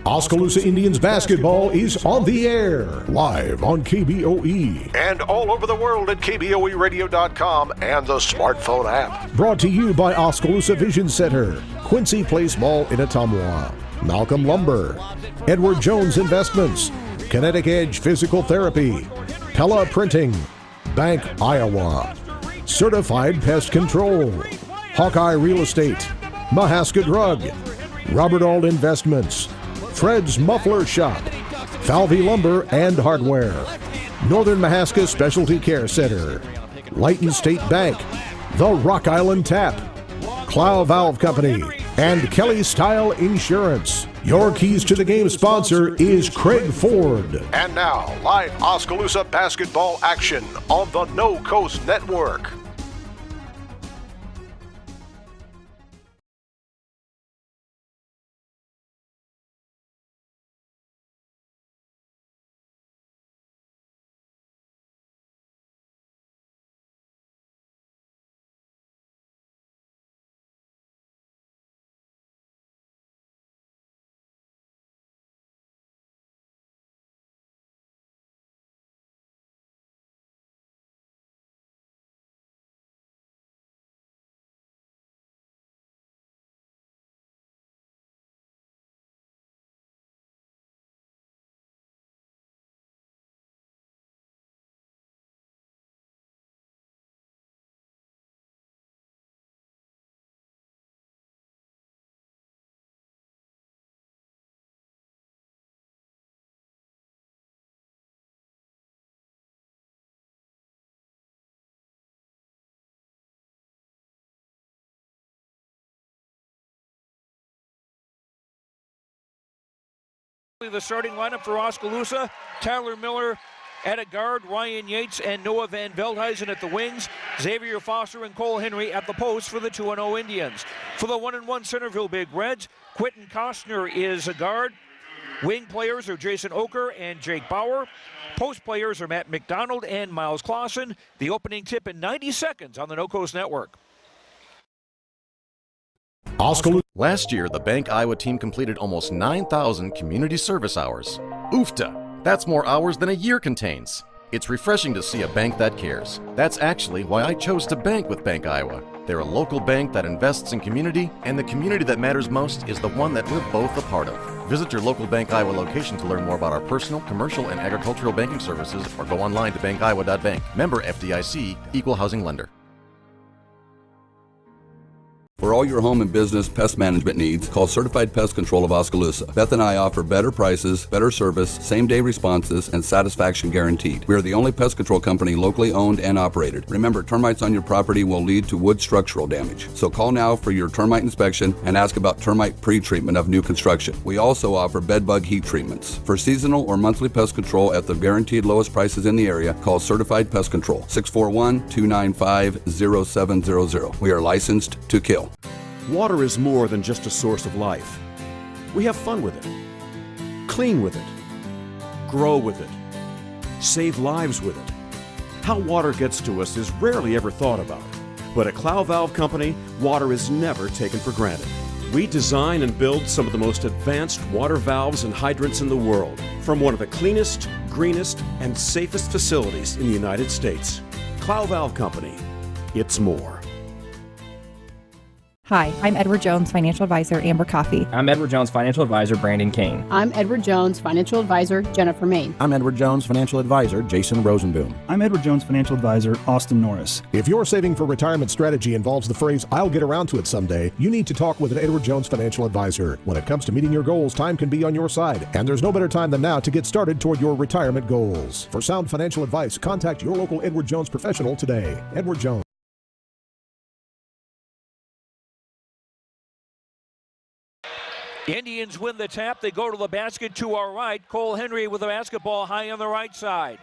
Oskaloosa Indians basketball is on the air, live on KBOE. And all over the world at KBOEradio.com and the smartphone app. Brought to you by Oskaloosa Vision Center, Quincy Place Mall in Ottumwa, Malcolm Lumber, Edward Jones Investments, Kinetic Edge Physical Therapy, Pella Printing, Bank Iowa, Certified Pest Control, Hawkeye Real Estate, Mahaska Drug, Robert Auld Investments, Fred's Muffler Shop, Falvey Lumber and Hardware, Northern Mahaska Specialty Care Center, Lighton State Bank, The Rock Island Tap, Clow Valve Company, and Kelly Style Insurance. Your Keys to the Game sponsor is Craig Ford. And now, live Oskaloosa basketball action on the No Coast Network. The starting lineup for Oskaloosa: Tyler Miller at a guard, Ryan Yates and Noah Van Veldhuizen at the wings, Xavier Foster and Cole Henry at the post for the 2-0 Indians. For the 1-1 Centerville Big Reds, Quentin Costner is a guard. Wing players are Jason Oker and Jake Bauer. Post players are Matt McDonald and Miles Clausen. The opening tip in 90 seconds on the No Coast Network. Last year, the Bank Iowa team completed almost 9,000 community service hours. Oofta! That's more hours than a year contains. It's refreshing to see a bank that cares. That's actually why I chose to bank with Bank Iowa. They're a local bank that invests in community, and the community that matters most is the one that we're both a part of. Visit your local Bank Iowa location to learn more about our personal, commercial, and agricultural banking services, or go online to bankiowa.bank. Member FDIC, Equal Housing Lender. For all your home and business pest management needs, call Certified Pest Control of Oskaloosa. Beth and I offer better prices, better service, same-day responses, and satisfaction guaranteed. We are the only pest control company locally owned and operated. Remember, termites on your property will lead to wood structural damage. So call now for your termite inspection and ask about termite pre-treatment of new construction. We also offer bed bug heat treatments. For seasonal or monthly pest control at the guaranteed lowest prices in the area, call Certified Pest Control, 641-295-0700. We are licensed to kill. Water is more than just a source of life. We have fun with it, clean with it, grow with it, save lives with it. How water gets to us is rarely ever thought about. But at Clow Valve Company, water is never taken for granted. We design and build some of the most advanced water valves and hydrants in the world from one of the cleanest, greenest, and safest facilities in the United States. Clow Valve Company, it's more. Hi, I'm Edward Jones, Financial Advisor, Amber Coffey. I'm Edward Jones, Financial Advisor, Brandon Kane. I'm Edward Jones, Financial Advisor, Jennifer Main. I'm Edward Jones, Financial Advisor, Jason Rosenboom. I'm Edward Jones, Financial Advisor, Austin Norris. If your saving for retirement strategy involves the phrase, "I'll get around to it someday," you need to talk with an Edward Jones Financial Advisor. When it comes to meeting your goals, time can be on your side, and there's no better time than now to get started toward your retirement goals. For sound financial advice, contact your local Edward Jones professional today. Edward Jones. Indians win the tap. They go to the basket to our right. Cole Henry with the basketball high on the right side.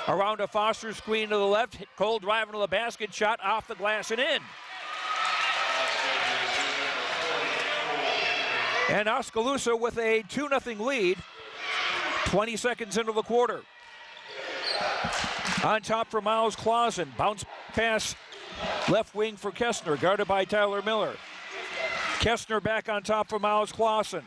Around a Foster screen to the left. Cole driving to the basket, shot off the glass and in. And Oskaloosa with a 2-0 lead. 20 seconds into the quarter. On top for Miles Clausen. Bounce pass left wing for Kestner, guarded by Tyler Miller. Kestner back on top for Miles Clausen.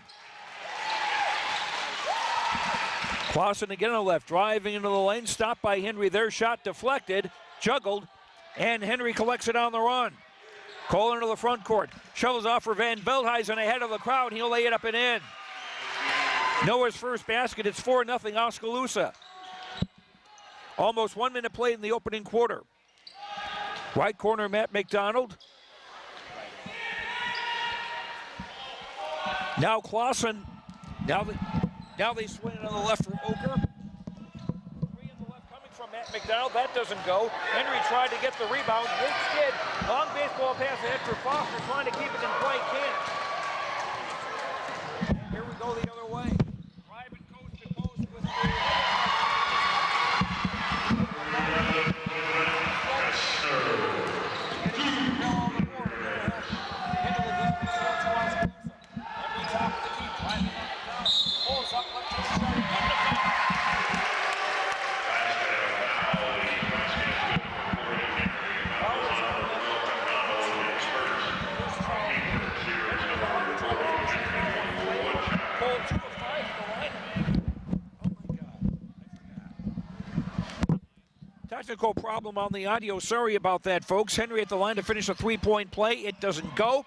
Clausen again on the left, driving into the lane, stopped by Henry. Their shot deflected, juggled, and Henry collects it on the run. Cole into the front court, shovels off for Van Veldhuizen ahead of the crowd. He'll lay it up and in. Noah's first basket. It's 4-0 Oskaloosa. Almost 1 minute played in the opening quarter. Right corner, Matt McDonald. Now Clausen. Now they swing it on the left for Oker. Three on the left coming from Matt McDonald. That doesn't go. Henry tried to get the rebound. Yates did. Long baseball pass ahead for Foster, trying to keep it in play. Can't. And here we go the other way. Driving coast to coast with the technical problem on the audio. Sorry about that, folks. Henry at the line to finish a three-point play. It doesn't go.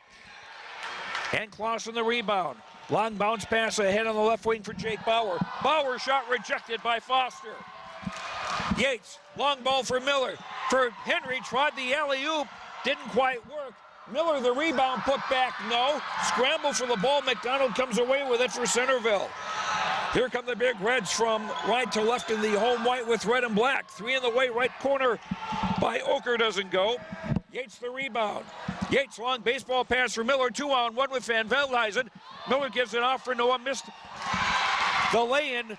And Clausen the rebound. Long bounce pass ahead on the left wing for Jake Bauer. Bauer shot rejected by Foster. Yates, long ball for Miller. For Henry, tried the alley-oop. Didn't quite work. Miller the rebound, put back, no. Scramble for the ball. McDonald comes away with it for Centerville. Here come the Big Reds from right to left in the home white with red and black. Three in the way, right corner by Oker doesn't go. Yates the rebound. Yates long baseball pass for Miller, 2-on-1 with Van Veldhuizen. Miller gives it off for Noah, missed the lay-in.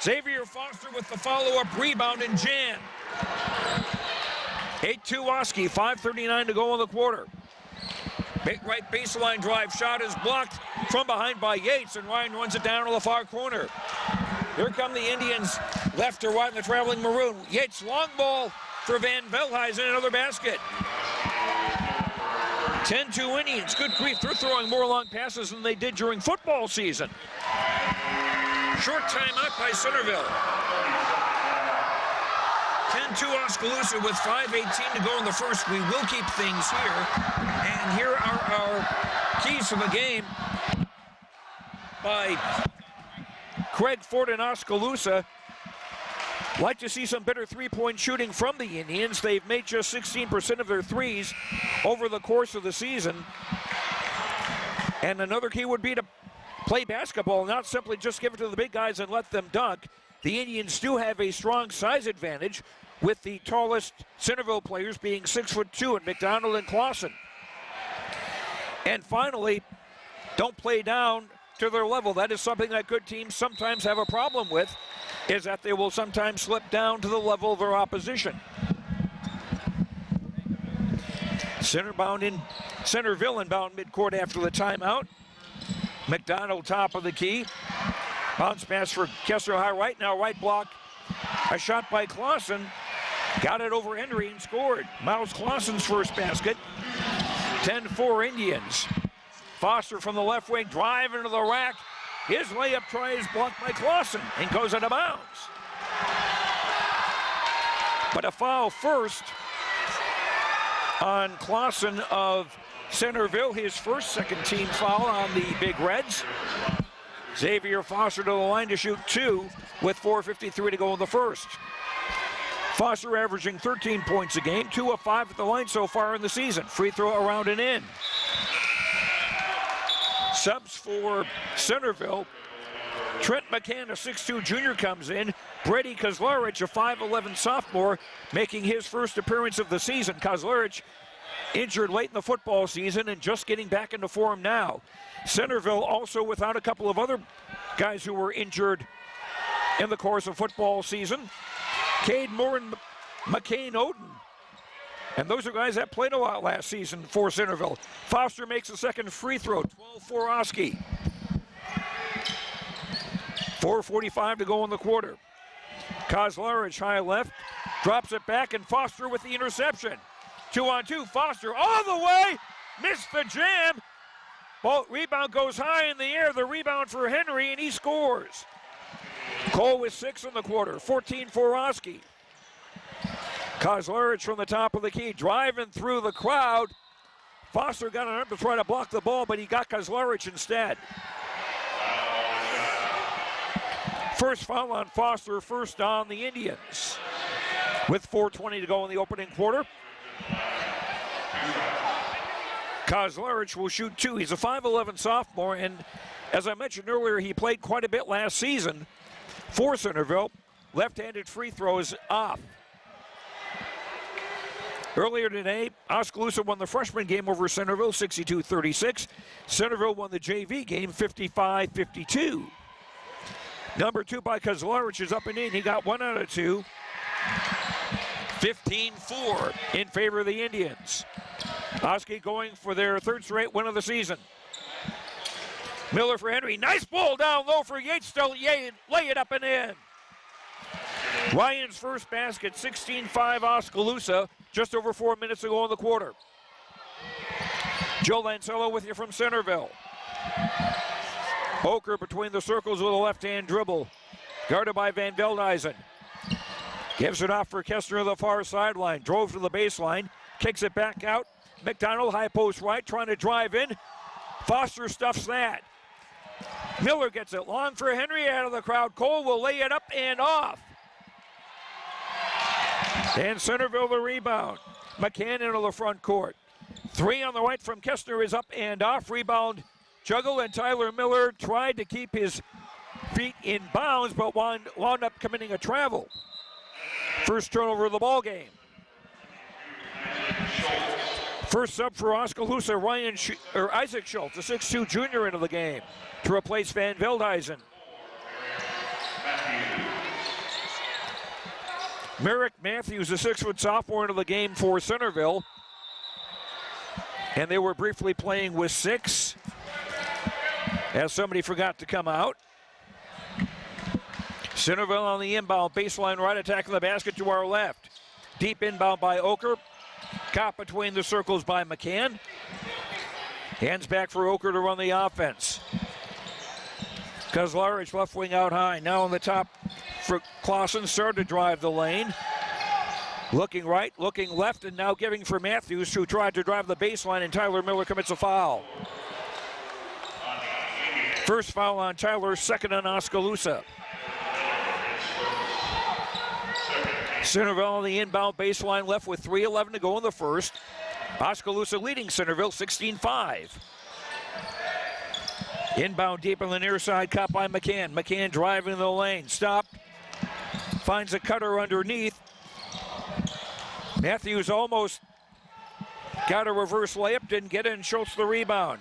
Xavier Foster with the follow-up rebound and jam. 8-2 Oski, 5:39 to go in the quarter. Right baseline drive shot is blocked from behind by Yates, and Ryan runs it down to the far corner. Here come the Indians, left to right in the traveling maroon. Yates long ball for Van Veldhuizen, another basket. 10-2 Indians, good grief, they're throwing more long passes than they did during football season. Short timeout by Centerville. 10-2 Oskaloosa with 5:18 to go in the first. We will keep things here. And here are our keys to the game by Craig Ford in Oskaloosa. Like to see some better three-point shooting from the Indians. They've made just 16% of their threes over the course of the season. And another key would be to play basketball, not simply just give it to the big guys and let them dunk. The Indians do have a strong size advantage, with the tallest Centerville players being 6'2" at McDonald and Clausen. And finally, don't play down to their level. That is something that good teams sometimes have a problem with, is that they will sometimes slip down to the level of their opposition. Centerville inbound midcourt after the timeout. McDonald top of the key. Bounce pass for Kessler high right, now right block. A shot by Clausen. Got it over Henry and scored. Miles Clausen's first basket. 10-4 Indians. Foster from the left wing, drive into the rack. His layup try is blocked by Clausen and goes out of bounds. But a foul first on Clausen of Centerville, his first second team foul on the Big Reds. Xavier Foster to the line to shoot two with 4:53 to go in the first. Foster averaging 13 points a game, 2 of 5 at the line so far in the season. Free throw around and in. Subs for Centerville. Trent McCann, a 6'2 junior, comes in. Brady Kozlarich, a 5'11 sophomore, making his first appearance of the season. Kozlarich injured late in the football season and just getting back into form now. Centerville also without a couple of other guys who were injured in the course of football season. Cade Moore and McCain Oden. And those are guys that played a lot last season for Centerville. Foster makes a second free throw, 12-4 Oski. 4:45 to go in the quarter. Kozlarich high left, drops it back, and Foster with the interception. 2-on-2, Foster all the way, missed the jam. Ball, rebound goes high in the air, the rebound for Henry, and he scores. Cole with 6 in the quarter, 14 for Oski. Kozlarich from the top of the key, driving through the crowd. Foster got on him to try to block the ball, but he got Kozlarich instead. First foul on Foster, first on the Indians. With 4:20 to go in the opening quarter. Kozlarich will shoot 2. He's a 5'11 sophomore, and as I mentioned earlier, he played quite a bit last season for Centerville. Left-handed free throws off. Earlier today, Oskaloosa won the freshman game over Centerville, 62-36. Centerville won the JV game, 55-52. Number 2 by Kozlarich is up and in. He got 1 out of 2. 15-4 in favor of the Indians. Oski going for their 3rd straight win of the season. Miller for Henry. Nice ball down low for Yates to lay it up and in. Ryan's first basket, 16-5 Oskaloosa, just over 4 minutes ago in the quarter. Joe Lancello with you from Centerville. Oker between the circles with a left-hand dribble. Guarded by Van Veldhuizen. Gives it off for Kestner on the far sideline. Drove to the baseline. Kicks it back out. McDonald, high post right, trying to drive in. Foster stuffs that. Miller gets it long for Henry out of the crowd. Cole will lay it up and off. And Centerville the rebound. McCann into the front court. 3 on the right from Kestner is up and off. Rebound juggle, and Tyler Miller tried to keep his feet in bounds, but wound up committing a travel. First turnover of the ball game. First sub for Oskaloosa, Isaac Schultz, a 6'2 junior into the game to replace Van Veldhuizen. Merrick Matthews, a 6' sophomore into the game for Centerville. And they were briefly playing with 6 as somebody forgot to come out. Centerville on the inbound, baseline right, attacking the basket to our left. Deep inbound by Oker. Caught between the circles by McCann. Hands back for Oker to run the offense. Kozlarich left wing out high. Now on the top for Clausen. Started to drive the lane. Looking right, looking left, and now giving for Matthews, who tried to drive the baseline, and Tyler Miller commits a foul. First foul on Tyler, second on Oskaloosa. Centerville on the inbound baseline left with 3:11 to go in the first. Oskaloosa leading Centerville 16-5. Inbound deep on the near side, caught by McCann. McCann driving the lane, stopped. Finds a cutter underneath. Matthews almost got a reverse layup, didn't get it, and Schultz the rebound.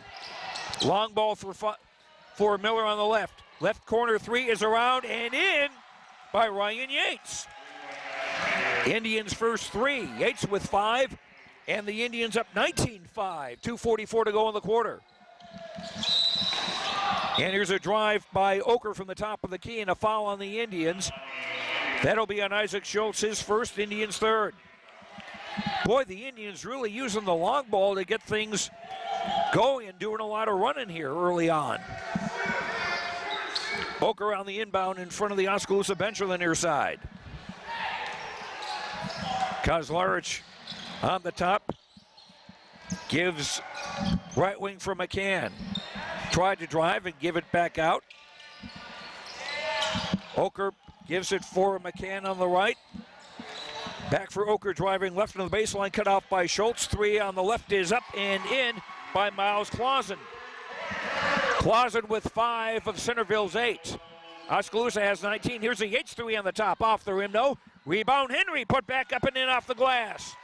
Long ball for Miller on the left. Left corner 3 is around and in by Ryan Yates. Indians first 3. Yates with 5, and the Indians up 19-5. 2:44 to go in the quarter. And here's a drive by Oker from the top of the key and a foul on the Indians. That'll be on Isaac Schultz, his first, Indians third. Boy, the Indians really using the long ball to get things going and doing a lot of running here early on. Oker on the inbound in front of the Oskaloosa bench on the near side. Kozlarich on the top. Gives right wing for McCann. Tried to drive and give it back out. Oker gives it for McCann on the right. Back for Oker, driving left on the baseline, cut off by Schultz. 3 on the left is up and in by Miles Clausen. Clausen with 5 of Centerville's 8. Oskaloosa has 19. Here's a Yates 3 on the top, off the rim, no. Rebound Henry, put back up and in off the glass.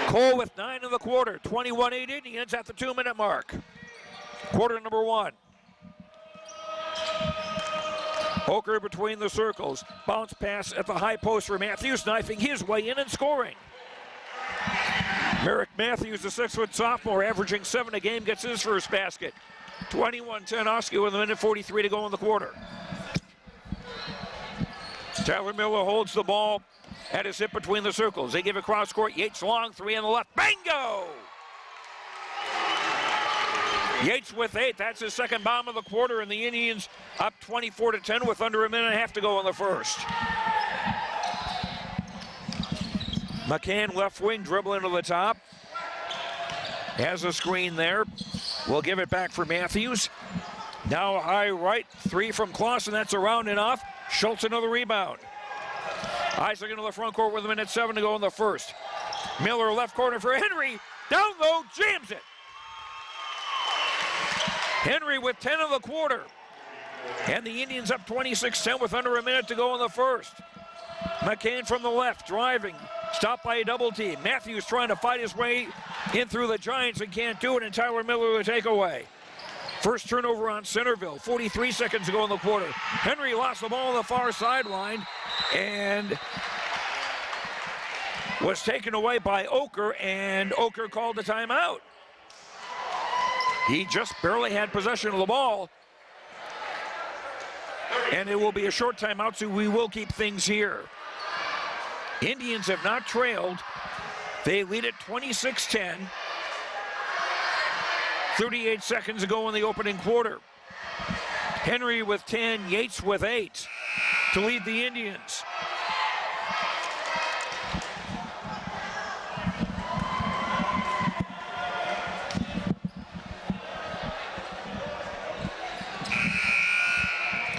Cole with 9 in the quarter, 21-8 Indians at the 2-minute mark. Quarter number 1. Oker between the circles. Bounce pass at the high post for Matthews, knifing his way in and scoring. Merrick Matthews, the 6' sophomore, averaging 7 a game, gets his first basket. 21-10 Oski with 1:43 to go in the quarter. Tyler Miller holds the ball at his hip between the circles. They give it cross court. Yates long, 3 on the left. Bingo! Yates with 8. That's his second bomb of the quarter, and the Indians up 24-10 with under a minute and a half to go in the first. McCann left wing, dribbling to the top. Has a screen there. We'll give it back for Matthews. Now high right, 3 from Clausen. That's around and off. Schultz another rebound. Isaac into the front court with 1:07 to go in the first. Miller left corner for Henry. Down low, jams it. Henry with 10 of the quarter. And the Indians up 26-10 with under a minute to go in the first. McCann from the left, driving. Stopped by a double team. Matthews trying to fight his way in through the Giants and can't do it, and Tyler Miller the takeaway. First turnover on Centerville, 43 seconds to go in the quarter. Henry lost the ball on the far sideline and was taken away by Oker, and Oker called the timeout. He just barely had possession of the ball. And it will be a short timeout, so we will keep things here. Indians have not trailed. They lead at 26-10. 38 seconds to go in the opening quarter. Henry with 10, Yates with 8 to lead the Indians.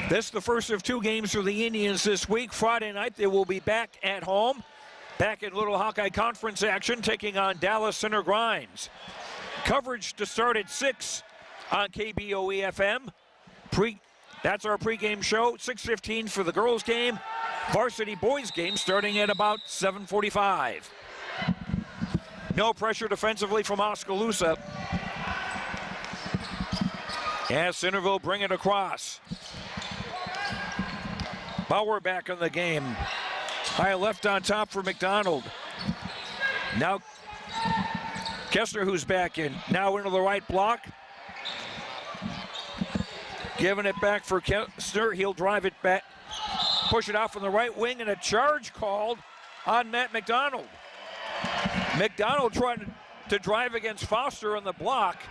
This is the first of 2 games for the Indians this week. Friday night, they will be back at home, back in Little Hawkeye Conference action, taking on Dallas Center Grimes. Coverage to start at 6 on KBOE-FM. That's our pregame show. 6:15 for the girls' game. Varsity boys' game starting at about 7:45. No pressure defensively from Oskaloosa. As Centerville bring it across. Bauer back in the game. High left on top for McDonald. Now Kessler, who's back in, now into the right block. Giving it back for Kessler. He'll drive it back, push it out from the right wing, and a charge called on Matt McDonald. McDonald trying to drive against Foster on the block.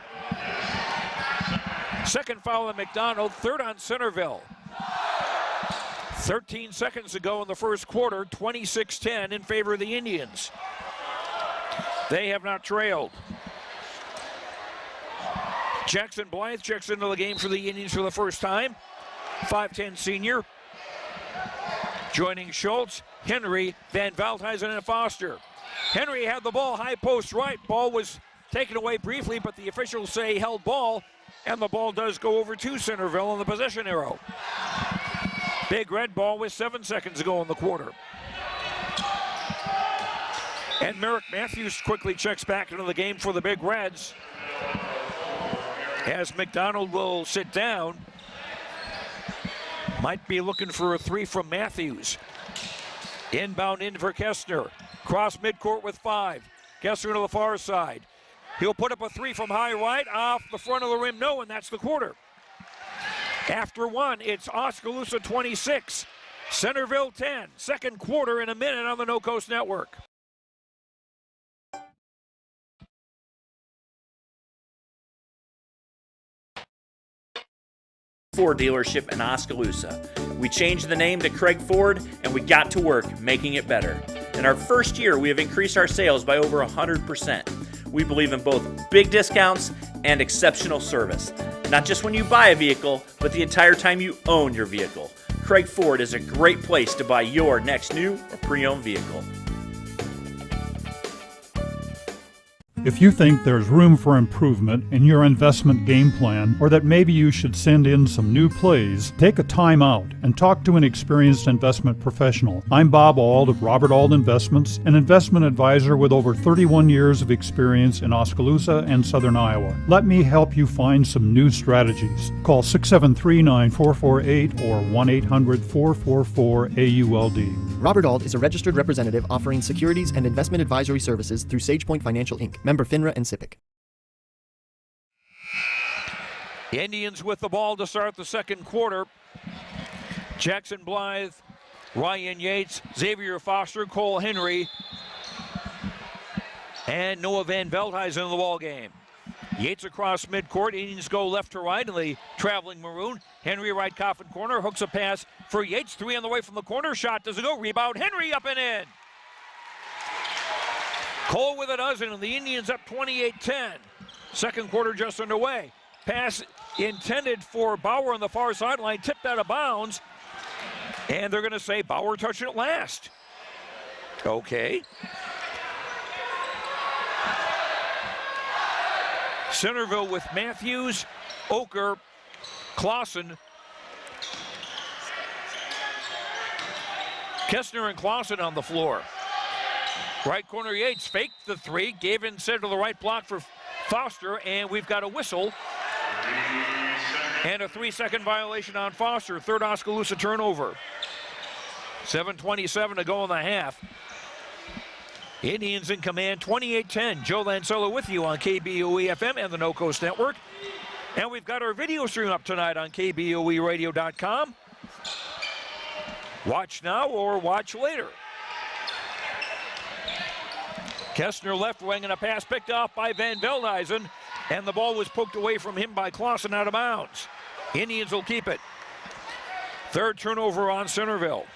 Second foul on McDonald, third on Centerville. 13 seconds to go in the first quarter, 26-10 in favor of the Indians. They have not trailed. Jackson Blythe checks into the game for the Indians for the first time. 5'10 senior. Joining Schultz, Henry, Van Veldhuizen, and Foster. Henry had the ball high post right. Ball was taken away briefly, but the officials say held ball, and the ball does go over to Centerville on the possession arrow. Big red ball with 7 seconds to go in the quarter. And Merrick Matthews quickly checks back into the game for the Big Reds. As McDonald will sit down. Might be looking for a 3 from Matthews. Inbound in for Kessler. Cross midcourt with 5. Kessler to the far side. He'll put up a 3 from high right off the front of the rim. No, and that's the quarter. After 1, it's Oskaloosa 26, Centerville 10. Second quarter in a minute on the No Coast Network. Ford dealership in Oskaloosa. We changed the name to Craig Ford, and we got to work making it better. In our first year, we have increased our sales by over 100%. We believe in both big discounts and exceptional service. Not just when you buy a vehicle, but the entire time you own your vehicle. Craig Ford is a great place to buy your next new or pre-owned vehicle. If you think there's room for improvement in your investment game plan, or that maybe you should send in some new plays, take a time out and talk to an experienced investment professional. I'm Bob Auld of Robert Auld Investments, an investment advisor with over 31 years of experience in Oskaloosa and Southern Iowa. Let me help you find some new strategies. Call 673-9448 or 1-800-444-AULD. Robert Auld is a registered representative offering securities and investment advisory services through SagePoint Financial Inc., member FINRA and SIPC. Indians with the ball to start the second quarter. Jackson Blythe, Ryan Yates, Xavier Foster, Cole Henry, and Noah Van Veldhuizen in the ball game. Yates across midcourt. Indians go left to right in the traveling maroon. Henry right coffin corner. Hooks a pass for Yates. 3 on the way from the corner. Shot doesn't go. Rebound. Henry up and in. Cole with a dozen, and the Indians up 28-10. Second quarter just underway. Pass intended for Bauer on the far sideline. Tipped out of bounds. And they're going to say Bauer touched it last. Okay. Centerville with Matthews, Oker, Clausen, Kestner and Clausen on the floor. Right corner Yates faked the 3, gave instead to the right block for Foster, and we've got a whistle. And a 3-second violation on Foster. Third Oskaloosa turnover. 7:27 to go in the half. Indians in command, 28-10. Joe Lancello with you on KBOE-FM and the No Coast Network. And we've got our video stream up tonight on KBOEradio.com. Watch now or watch later. Kestner left wing and a pass picked off by Van Veldhuizen, and the ball was poked away from him by Clausen out of bounds. Indians will keep it. Third turnover on Centerville.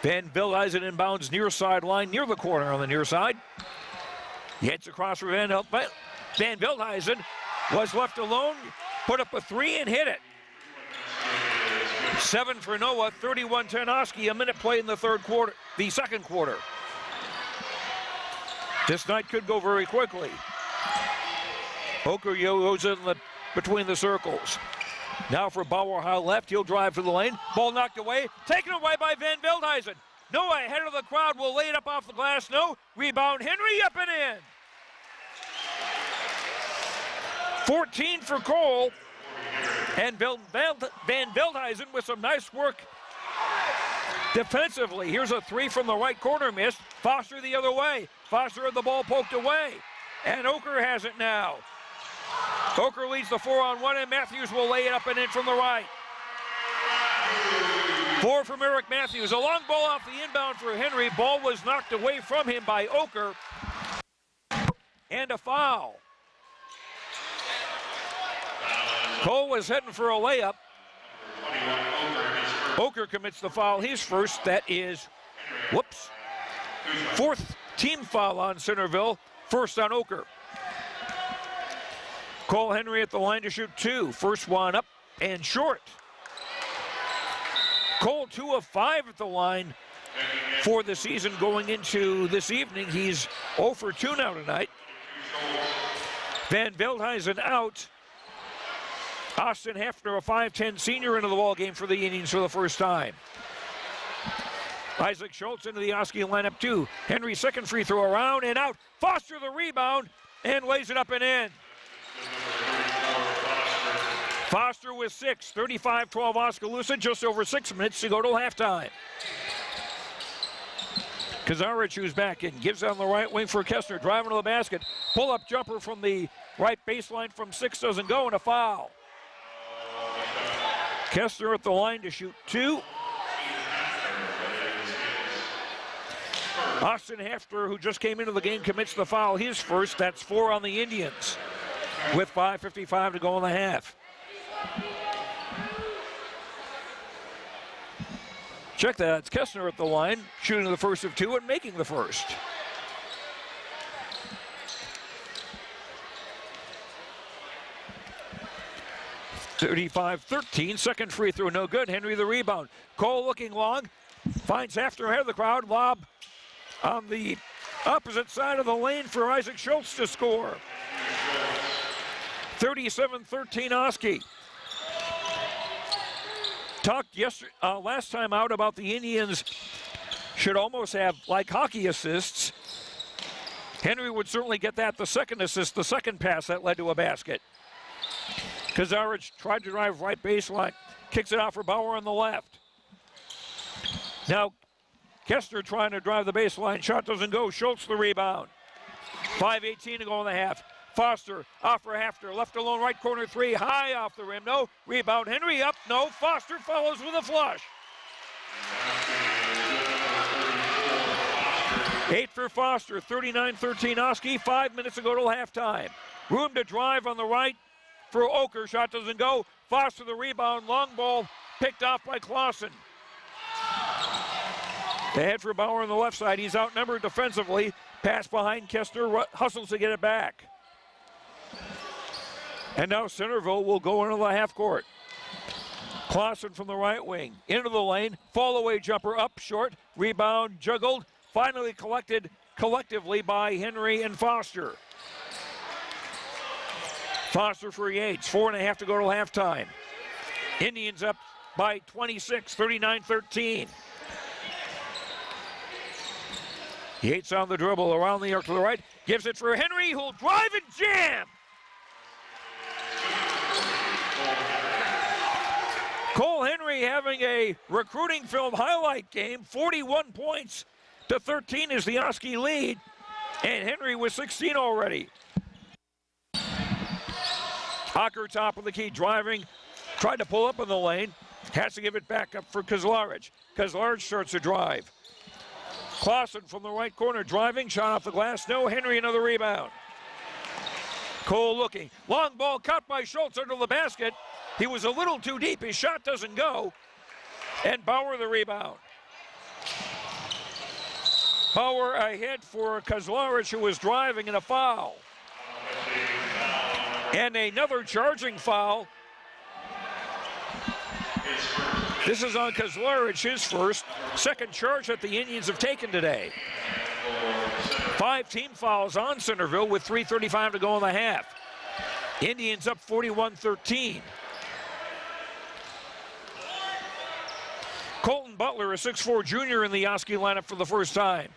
Van Veldhuizen inbounds near sideline, near the corner on the near side. Yates across for Van Veldhuizen was left alone, put up a 3 and hit it. 7 for Noah, 31-10 Oski, a minute play in the second quarter. This night could go very quickly. Oker goes in between the circles. Now for Bauer high left, he'll drive to the lane. Ball knocked away, taken away by Van Veldhuizen. Noah ahead of the crowd will lay it up off the glass. No, rebound Henry up and in. 14 for Cole. And Van Veldhuizen with some nice work defensively. Here's a 3 from the right corner, missed. Foster the other way. Foster had the ball poked away. And Oker has it now. Oker leads the 4-on-1, and Matthews will lay it up and in from the right. 4 from Eric Matthews. A long ball off the inbound for Henry. Ball was knocked away from him by Oker. And a foul. Cole was heading for a layup. Oker commits the foul. His first. That is, fourth team foul on Centerville. First on Oker. Cole Henry at the line to shoot 2. First one up and short. Cole 2 of 5 at the line for the season going into this evening. He's 0 for 2 now tonight. Van Veldhuizen out. Austin Hefner, a 5'10 senior, into the ball game for the Indians for the first time. Isaac Schultz into the Oski lineup too. Henry second free throw around and out. Foster the rebound and lays it up and in. Foster with 6, 35-12 Oskaloosa, just over 6 minutes to go till halftime. Kazarich, who's back in, gives on the right wing for Kestner, driving to the basket. Pull-up jumper from the right baseline from 6 doesn't go, and a foul. Kestner at the line to shoot 2. Austin Hefner, who just came into the game, commits the foul, his first. That's 4 on the Indians with 5:55 to go in the half. Check that, it's Kestner at the line, shooting the first of 2 and making the first. (35-13), second free throw, no good. Henry the rebound. Cole looking long, finds Hefner ahead of the crowd. Lob on the opposite side of the lane for Isaac Schultz to score. 37-13 Oski. Talked last time out about the Indians should almost have like hockey assists. Henry would certainly get that. The second assist, the second pass that led to a basket. Kazarich tried to drive right baseline, kicks it out for Bauer on the left. Now Kestner trying to drive the baseline, shot doesn't go. Schultz the rebound. 5:18 to go in the half. Foster off for Hefner, left alone, right corner 3, high off the rim, no. Rebound, Henry up, no. Foster follows with a flush. 8 for Foster, 39-13 Oski, 5 minutes to go till halftime. Room to drive on the right for Oker, shot doesn't go. Foster the rebound, long ball picked off by Clausen. Ahead for Bauer on the left side, he's outnumbered defensively. Pass behind Kestner, hustles to get it back. And now Centerville will go into the half court. Clausen from the right wing, into the lane, fall away jumper up short, rebound juggled, finally collected collectively by Henry and Foster. Foster for Yates, 4.5 to go till halftime. Indians up by 26, 39-13. Yates on the dribble, around the arc to the right, gives it for Henry, who'll drive and jam. Cole Henry having a recruiting film highlight game, 41 points to 13 is the Oski lead, and Henry with 16 already. Hocker top of the key, driving, tried to pull up in the lane, has to give it back up for Kozlaric. Kozlaric starts to drive. Clausen from the right corner, driving, shot off the glass, no, Henry another rebound. Cole looking, long ball cut by Schultz under the basket. He was a little too deep, his shot doesn't go, and Bauer the rebound. Bauer ahead for Kozlaric, who was driving, in a foul. And another charging foul. This is on Kozlaric, his first. Second charge that the Indians have taken today. 5 team fouls on Centerville with 3:35 to go in the half. Indians up 41-13. Colton Butler, a 6'4 junior in the Oski lineup for the first time.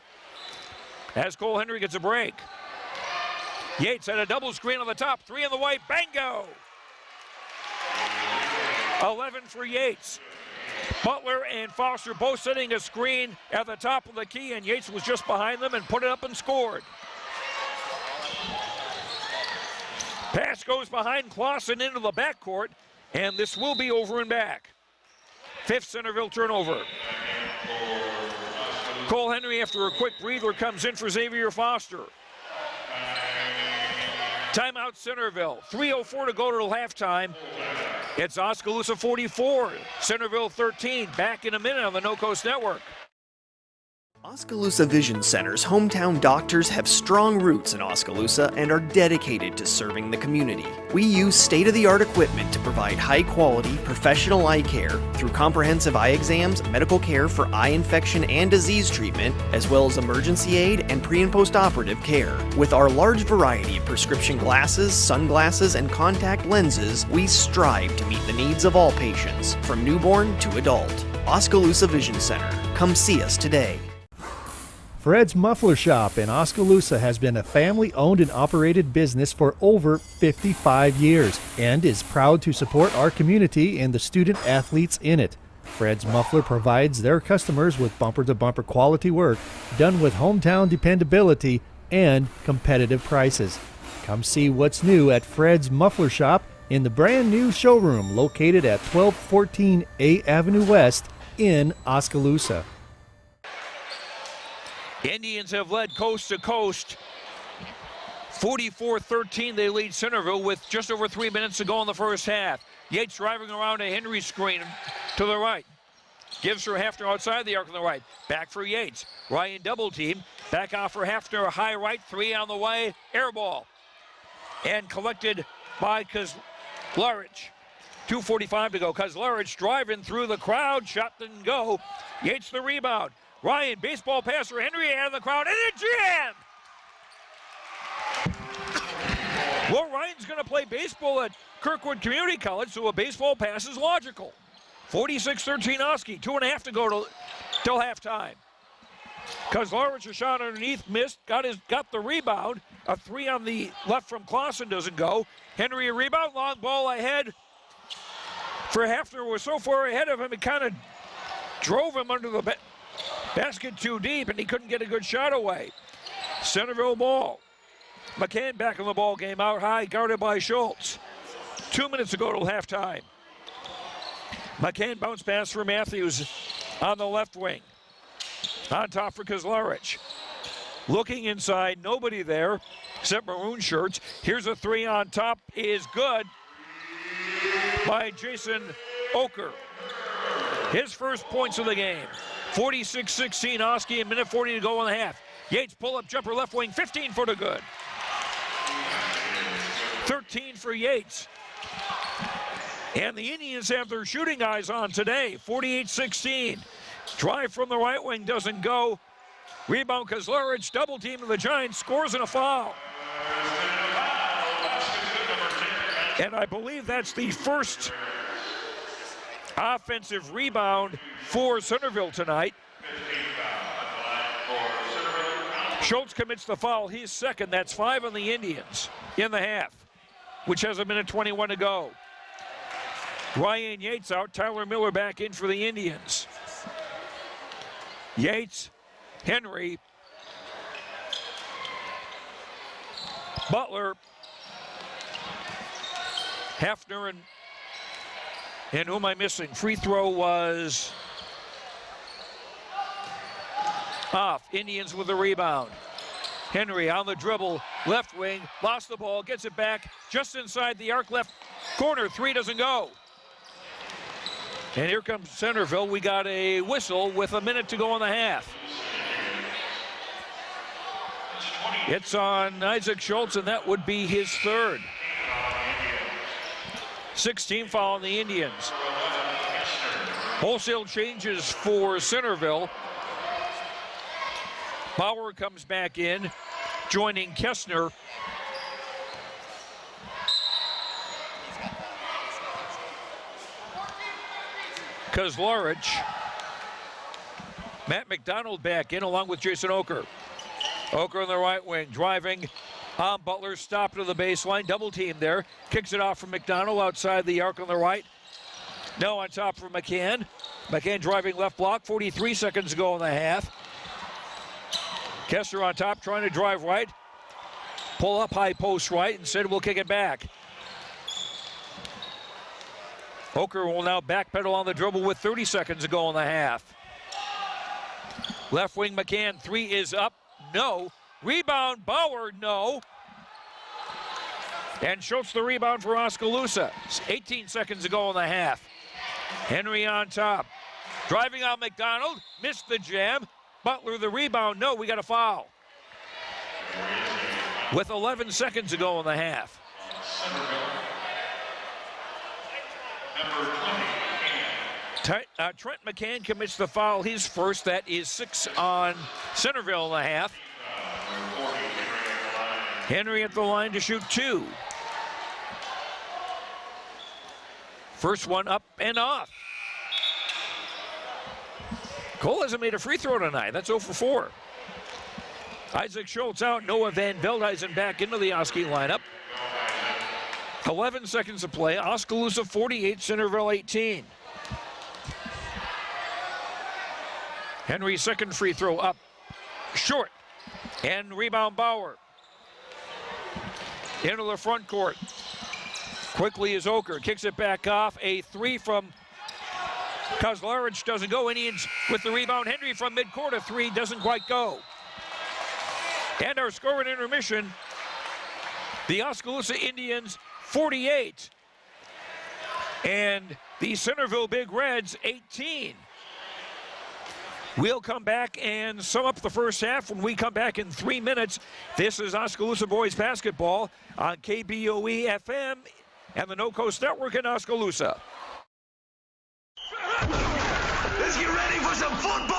As Cole Henry gets a break. Yates had a double screen on the top, 3 on the white, bango! 11 for Yates. Butler and Foster both setting a screen at the top of the key, and Yates was just behind them and put it up and scored. Pass goes behind Clausen into the backcourt, and this will be over and back. 5th Centerville turnover. Cole Henry, after a quick breather, comes in for Xavier Foster. Timeout Centerville, 3:04 to go till halftime. It's Oskaloosa 44, Centerville 13. Back in a minute on the No Coast Network. Oskaloosa Vision Center's hometown doctors have strong roots in Oskaloosa and are dedicated to serving the community. We use state-of-the-art equipment to provide high-quality, professional eye care through comprehensive eye exams, medical care for eye infection and disease treatment, as well as emergency aid and pre- and post-operative care. With our large variety of prescription glasses, sunglasses, and contact lenses, we strive to meet the needs of all patients, from newborn to adult. Oskaloosa Vision Center. Come see us today. Fred's Muffler Shop in Oskaloosa has been a family-owned and operated business for over 55 years and is proud to support our community and the student athletes in it. Fred's Muffler provides their customers with bumper-to-bumper quality work done with hometown dependability and competitive prices. Come see what's new at Fred's Muffler Shop in the brand new showroom located at 1214 A Avenue West in Oskaloosa. Indians have led coast to coast. 44-13, they lead Centerville with just over 3 minutes to go in the first half. Yates driving around a Henry screen to the right. Gives for Hafner outside the arc on the right. Back for Yates. Ryan double team. Back off for Hafner, high right, 3 on the way. Air ball. And collected by Kozlaric. 2:45 to go. Kozlaric driving through the crowd. Shot didn't go. Yates the rebound. Ryan, baseball pass for Henry out of the crowd, and a jam! Well, Ryan's going to play baseball at Kirkwood Community College, so a baseball pass is logical. 46-13 Oski, 2.5 to go till halftime. Kozlaric, a shot underneath, missed, got the rebound. A 3 on the left from Clausen doesn't go. Henry a rebound, long ball ahead. For Hafner was so far ahead of him, it kind of drove him under the basket too deep, and he couldn't get a good shot away. Centerville ball. McCann back in the ball game, out high, guarded by Schultz. 2 minutes to go till halftime. McCann bounce pass for Matthews on the left wing. On top for Kozlaric. Looking inside, nobody there except maroon shirts. Here's a three on top, is good by Jason Oker. His first points of the game. 46-16 Oski, a minute 40 to go in the half. Yates pull-up jumper left wing, 15-footer good. 13 for Yates. And the Indians have their shooting eyes on today, 48-16. Drive from the right wing doesn't go. Rebound Kozlaric, double team to the Giants, scores and a foul. And I believe that's the first offensive rebound for Centerville tonight. Schultz commits the foul, he's second. That's 5 on the Indians in the half, which has a minute 21 to go. Ryan Yates out, Tyler Miller back in for the Indians. Yates, Henry, Butler, Hefner, and who am I missing? Free throw was off. Indians with the rebound. Henry on the dribble, left wing, lost the ball, gets it back just inside the arc left corner. Three doesn't go. And here comes Centerville. We got a whistle with a minute to go in the half. It's on Isaac Schultz, and that would be his third. 16 foul on the Indians. Wholesale changes for Centerville. Bauer comes back in, joining Kessner. Kozlaric. Matt McDonald back in along with Jason Oker. Oker on the right wing, driving on Butler, stop to the baseline, double team there. Kicks it off from McDonald outside the arc on the right. Now on top for McCann. McCann driving left block, 43 seconds to go in the half. Kessler on top, trying to drive right. Pull up high post right, instead we'll kick it back. Oker will now backpedal on the dribble with 30 seconds to go in the half. Left wing McCann, three is up, no. Rebound Bauer, no. And Schultz the rebound for Oskaloosa. 18 seconds to go in the half. Henry on top. Driving on McDonald, missed the jam. Butler the rebound, no, we got a foul. With 11 seconds to go in the half. Trent McCann commits the foul, his first. That is 6 on Centerville in the half. Henry at the line to shoot 2. First one up and off. Cole hasn't made a free throw tonight. That's 0 for 4. Isaac Schultz out. Noah Van Veldhuizen back into the Oski lineup. 11 seconds to play. Oskaloosa 48, Centerville 18. Henry's second free throw up short. And rebound Bauer. Into the front court. Quickly is Oker. Kicks it back off. A three from Kozlaric doesn't go. Indians with the rebound. Henry from midcourt. A three doesn't quite go. And our score in intermission, the Oskaloosa Indians 48. And the Centerville Big Reds 18. We'll come back and sum up the first half when we come back in 3 minutes. This is Oskaloosa Boys Basketball on KBOE FM and the No Coast Network in Oskaloosa. Let's get ready for some football!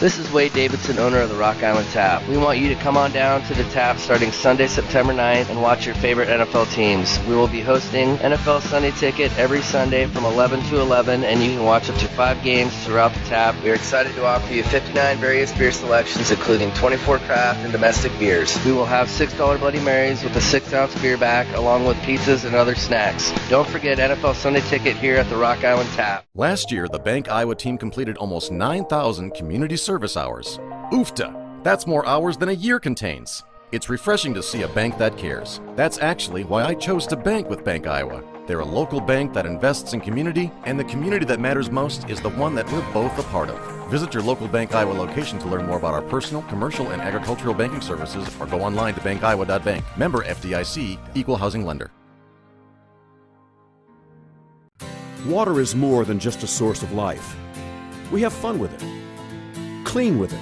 This is Wade Davidson, owner of the Rock Island Tap. We want you to come on down to the Tap starting Sunday, September 9th and watch your favorite NFL teams. We will be hosting NFL Sunday Ticket every Sunday from 11 to 11, and you can watch up to 5 games throughout the Tap. We are excited to offer you 59 various beer selections, including 24 craft and domestic beers. We will have $6 Bloody Marys with a 6-ounce beer back, along with pizzas and other snacks. Don't forget NFL Sunday Ticket here at the Rock Island Tap. Last year, the Bank Iowa team completed almost 9,000 community service hours. Oofta! That's more hours than a year contains. It's refreshing to see a bank that cares. That's actually why I chose to bank with Bank Iowa. They're a local bank that invests in community, and the community that matters most is the one that we're both a part of. Visit your local Bank Iowa location to learn more about our personal, commercial, and agricultural banking services, or go online to bankiowa.bank. Member FDIC, Equal Housing Lender. Water is more than just a source of life. We have fun with it, clean with it,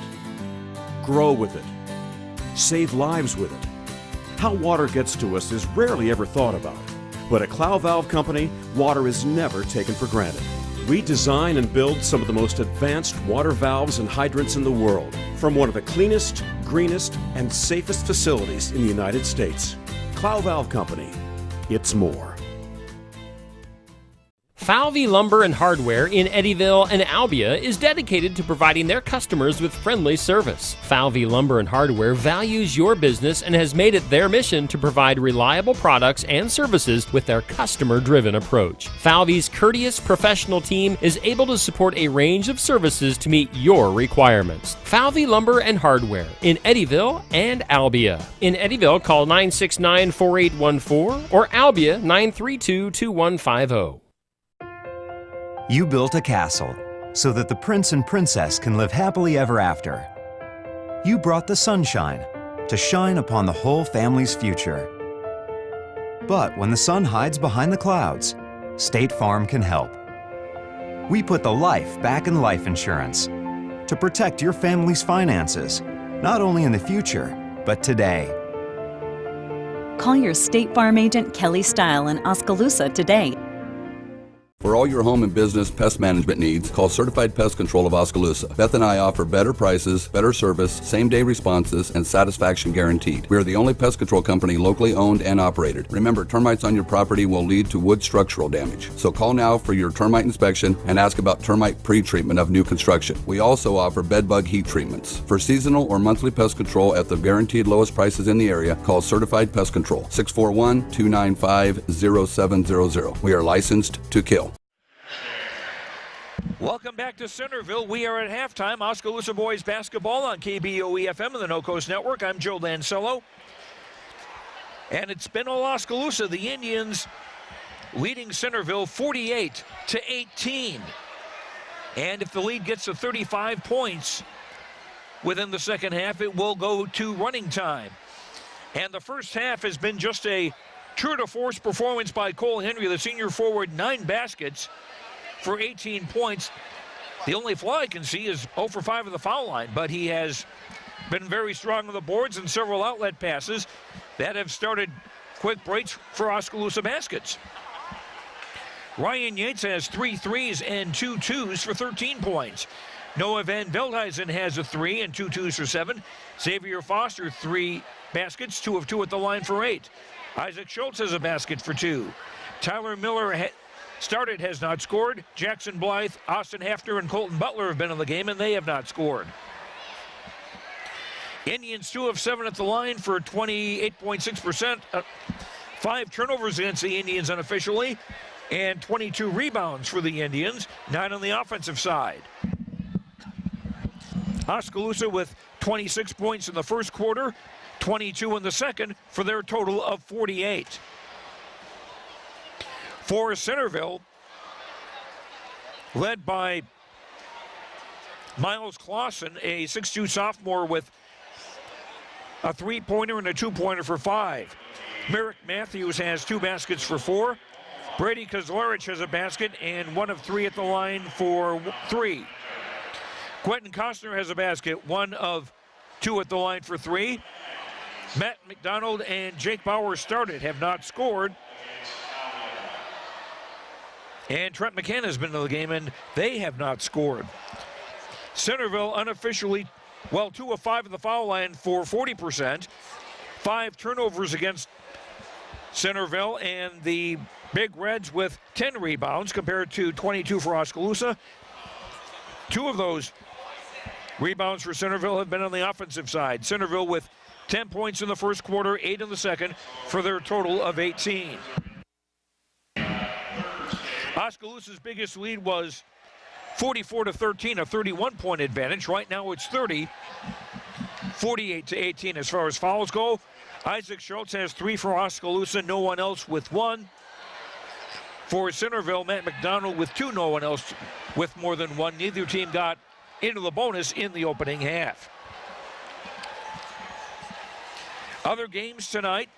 grow with it, save lives with it. How water gets to us is rarely ever thought about. But at Clow Valve Company, water is never taken for granted. We design and build some of the most advanced water valves and hydrants in the world from one of the cleanest, greenest, and safest facilities in the United States. Clow Valve Company, it's more. Falvey Lumber and Hardware in Eddyville and Albia is dedicated to providing their customers with friendly service. Falvey Lumber and Hardware values your business and has made it their mission to provide reliable products and services with their customer-driven approach. Falvey's courteous professional team is able to support a range of services to meet your requirements. Falvey Lumber and Hardware in Eddyville and Albia. In Eddyville, call 969-4814 or Albia 932-2150. You built a castle so that the prince and princess can live happily ever after. You brought the sunshine to shine upon the whole family's future. But when the sun hides behind the clouds, State Farm can help. We put the life back in life insurance to protect your family's finances, not only in the future, but today. Call your State Farm agent Kelly Style in Oskaloosa today. For all your home and business pest management needs, call Certified Pest Control of Oskaloosa. Beth and I offer better prices, better service, same-day responses, and satisfaction guaranteed. We are the only pest control company locally owned and operated. Remember, termites on your property will lead to wood structural damage. So call now for your termite inspection and ask about termite pre-treatment of new construction. We also offer bed bug heat treatments. For seasonal or monthly pest control at the guaranteed lowest prices in the area, call Certified Pest Control, 641-295-0700. We are licensed to kill. Welcome back to Centerville. We are at halftime. Oskaloosa boys basketball on KBOE-FM and the No Coast Network. I'm Joe Lancello. And it's been all Oskaloosa. The Indians leading Centerville 48-18. And if the lead gets to 35 points within the second half, it will go to running time. And the first half has been just a true-to-force performance by Cole Henry, the senior forward, 9 baskets for 18 points. The only flaw I can see is 0 for 5 of the foul line, but he has been very strong on the boards and several outlet passes that have started quick breaks for Oskaloosa baskets. Ryan Yates has 3 threes and 2 twos for 13 points. Noah Van Veldhuizen has a 3 and 2 twos for 7. Xavier Foster, 3 baskets, 2 of 2 at the line for 8. Isaac Schultz has a basket for 2. Tyler Miller started, has not scored. Jackson Blythe, Austin Hafner, and Colton Butler have been in the game, and they have not scored. Indians 2 of 7 at the line for 28.6%. 5 turnovers against the Indians unofficially, and 22 rebounds for the Indians, 9 on the offensive side. Oskaloosa with 26 points in the first quarter, 22 in the second, for their total of 48. For Centerville, led by Miles Clausen, a 6'2 sophomore with a 3-pointer and a 2-pointer for 5. Merrick Matthews has 2 baskets for 4. Brady Kozlarich has a basket and 1 of 3 at the line for 3. Quentin Costner has a basket, 1 of 2 at the line for 3. Matt McDonald and Jake Bauer started, have not scored. And Trent McCann has been in the game, and they have not scored. Centerville unofficially, 2 of 5 at the foul line for 40%. 5 turnovers against Centerville, and the Big Reds with 10 rebounds compared to 22 for Oskaloosa. 2 of those rebounds for Centerville have been on the offensive side. Centerville with 10 points in the first quarter, 8 in the second, for their total of 18. Oskaloosa's biggest lead was 44-13, a 31-point advantage. Right now it's 30, 48-18 as far as fouls go. Isaac Schultz has 3 for Oskaloosa, no one else with 1. For Centerville, Matt McDonald with 2, no one else with more than 1. Neither team got into the bonus in the opening half. Other games tonight.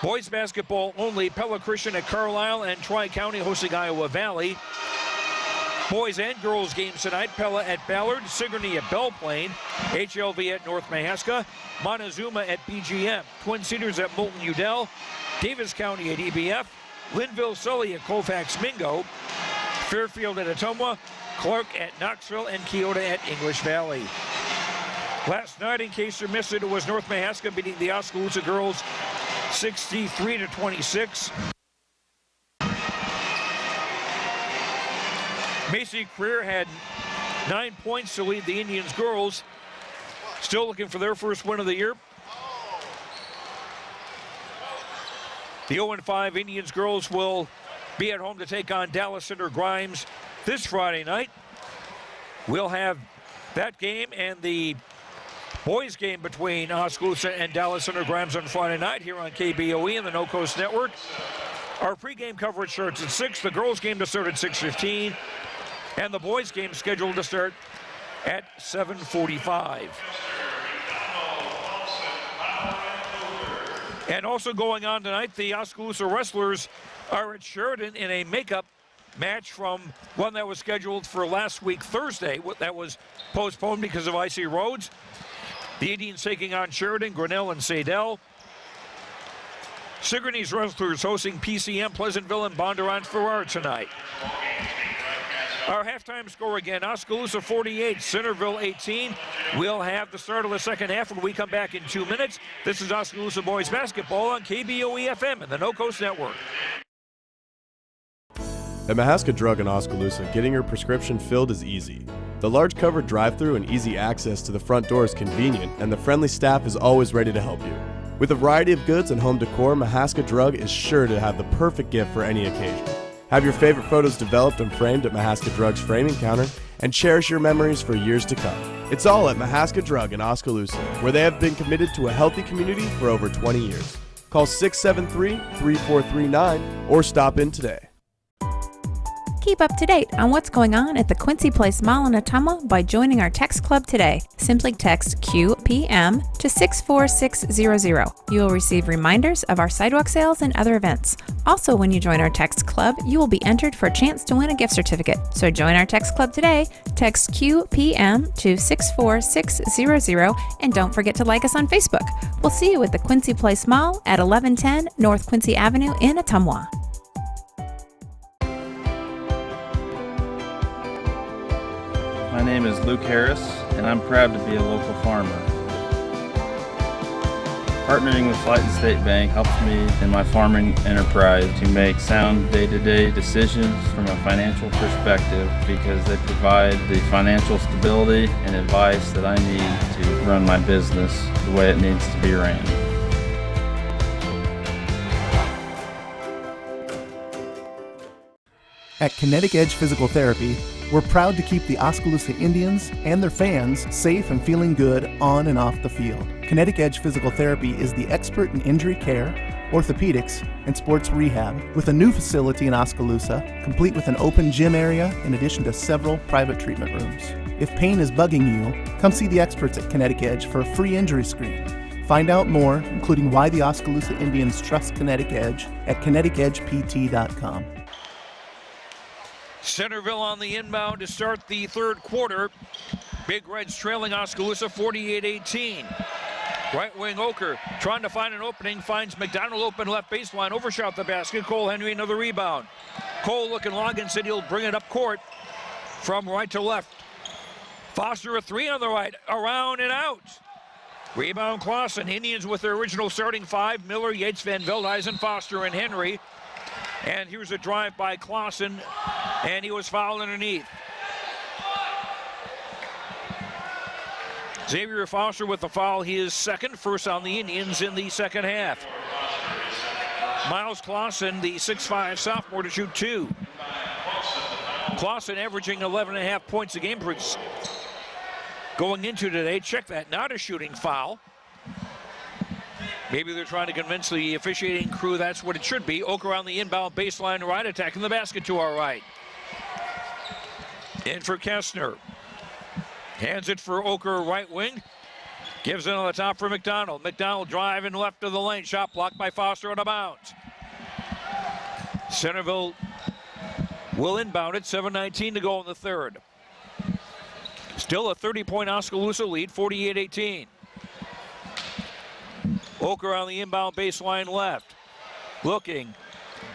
Boys basketball only. Pella Christian at Carlisle and Tri-County hosting Iowa Valley. Boys and girls games tonight. Pella at Ballard, Sigourney at Belle Plaine, HLV at North Mahaska, Montezuma at BGM, Twin Cedars at Moulton Udell, Davis County at EBF, Linville Sully at Colfax Mingo, Fairfield at Ottumwa, Clark at Knoxville, and Keota at English Valley. Last night, in case you missed it, it was North Mahaska beating the Oskaloosa girls 63-26. Macy Creer had 9 points to lead the Indians girls. Still looking for their first win of the year. The 0-5 Indians girls will be at home to take on Dallas Center Grimes this Friday night. We'll have that game and the boys game between Oskaloosa and Dallas Center Grimes on Friday night here on KBOE and the No Coast Network. Our pregame coverage starts at 6. The girls game to start at 6:15. And the boys game scheduled to start at 7:45. And also going on tonight, the Oskaloosa Wrestlers are at Sheridan in a makeup match from one that was scheduled for last week, Thursday. That was postponed because of icy roads. The Indians taking on Sheridan, Grinnell, and Sadell. Sigourney's Wrestlers hosting PCM, Pleasantville, and Bondurant-Farrar tonight. Our halftime score again, Oskaloosa 48, Centerville 18. We'll have the start of the second half when we come back in 2 minutes. This is Oskaloosa Boys Basketball on KBOE FM and the No Coast Network. At Mahaska Drug in Oskaloosa, getting your prescription filled is easy. The large covered drive-thru and easy access to the front door is convenient, and the friendly staff is always ready to help you. With a variety of goods and home decor, Mahaska Drug is sure to have the perfect gift for any occasion. Have your favorite photos developed and framed at Mahaska Drug's framing counter, and cherish your memories for years to come. It's all at Mahaska Drug in Oskaloosa, where they have been committed to a healthy community for over 20 years. Call 673-3439 or stop in today. Keep up to date on what's going on at the Quincy Place Mall in Ottumwa by joining our text club today. Simply text QPM to 64600. You will receive reminders of our sidewalk sales and other events. Also, when you join our text club, you will be entered for a chance to win a gift certificate. So join our text club today. Text QPM to 64600 and don't forget to like us on Facebook. We'll see you at the Quincy Place Mall at 1110 North Quincy Avenue in Ottumwa. My name is Luke Harris, and I'm proud to be a local farmer. Partnering with Flight and State Bank helps me in my farming enterprise to make sound day-to-day decisions from a financial perspective because they provide the financial stability and advice that I need to run my business the way it needs to be ran. At Kinetic Edge Physical Therapy, we're proud to keep the Oskaloosa Indians and their fans safe and feeling good on and off the field. Kinetic Edge Physical Therapy is the expert in injury care, orthopedics, and sports rehab, with a new facility in Oskaloosa, complete with an open gym area in addition to several private treatment rooms. If pain is bugging you, come see the experts at Kinetic Edge for a free injury screen. Find out more, including why the Oskaloosa Indians trust Kinetic Edge, at kineticedgept.com. Centerville on the inbound to start the third quarter. Big Reds trailing Oskaloosa 48-18. Right wing Oker trying to find an opening, finds McDonald open left baseline, overshot the basket. Cole Henry another rebound. Cole looking long and said he'll bring it up court from right to left. Foster a three on the right, around and out. Rebound Clausen. Indians with their original starting five: Miller, Yates, Van Veldhuizen, Foster, and Henry. And here's a drive by Clausen, and he was fouled underneath. Xavier Foster with the foul. He is second, first on the Indians in the second half. Miles Clausen, the 6'5 sophomore, to shoot two. Clausen averaging 11.5 points a game going into today. Check that, not a shooting foul. Maybe they're trying to convince the officiating crew that's what it should be. Oker on the inbound baseline right, attacking the basket to our right. In for Kestner. Hands it for Oker, right wing. Gives it on the top for McDonald. McDonald driving left of the lane. Shot blocked by Foster out of bounds. Centerville will inbound it. 7:19 to go in the third. Still a 30-point Oskaloosa lead, 48-18. Oker on the inbound baseline left. Looking.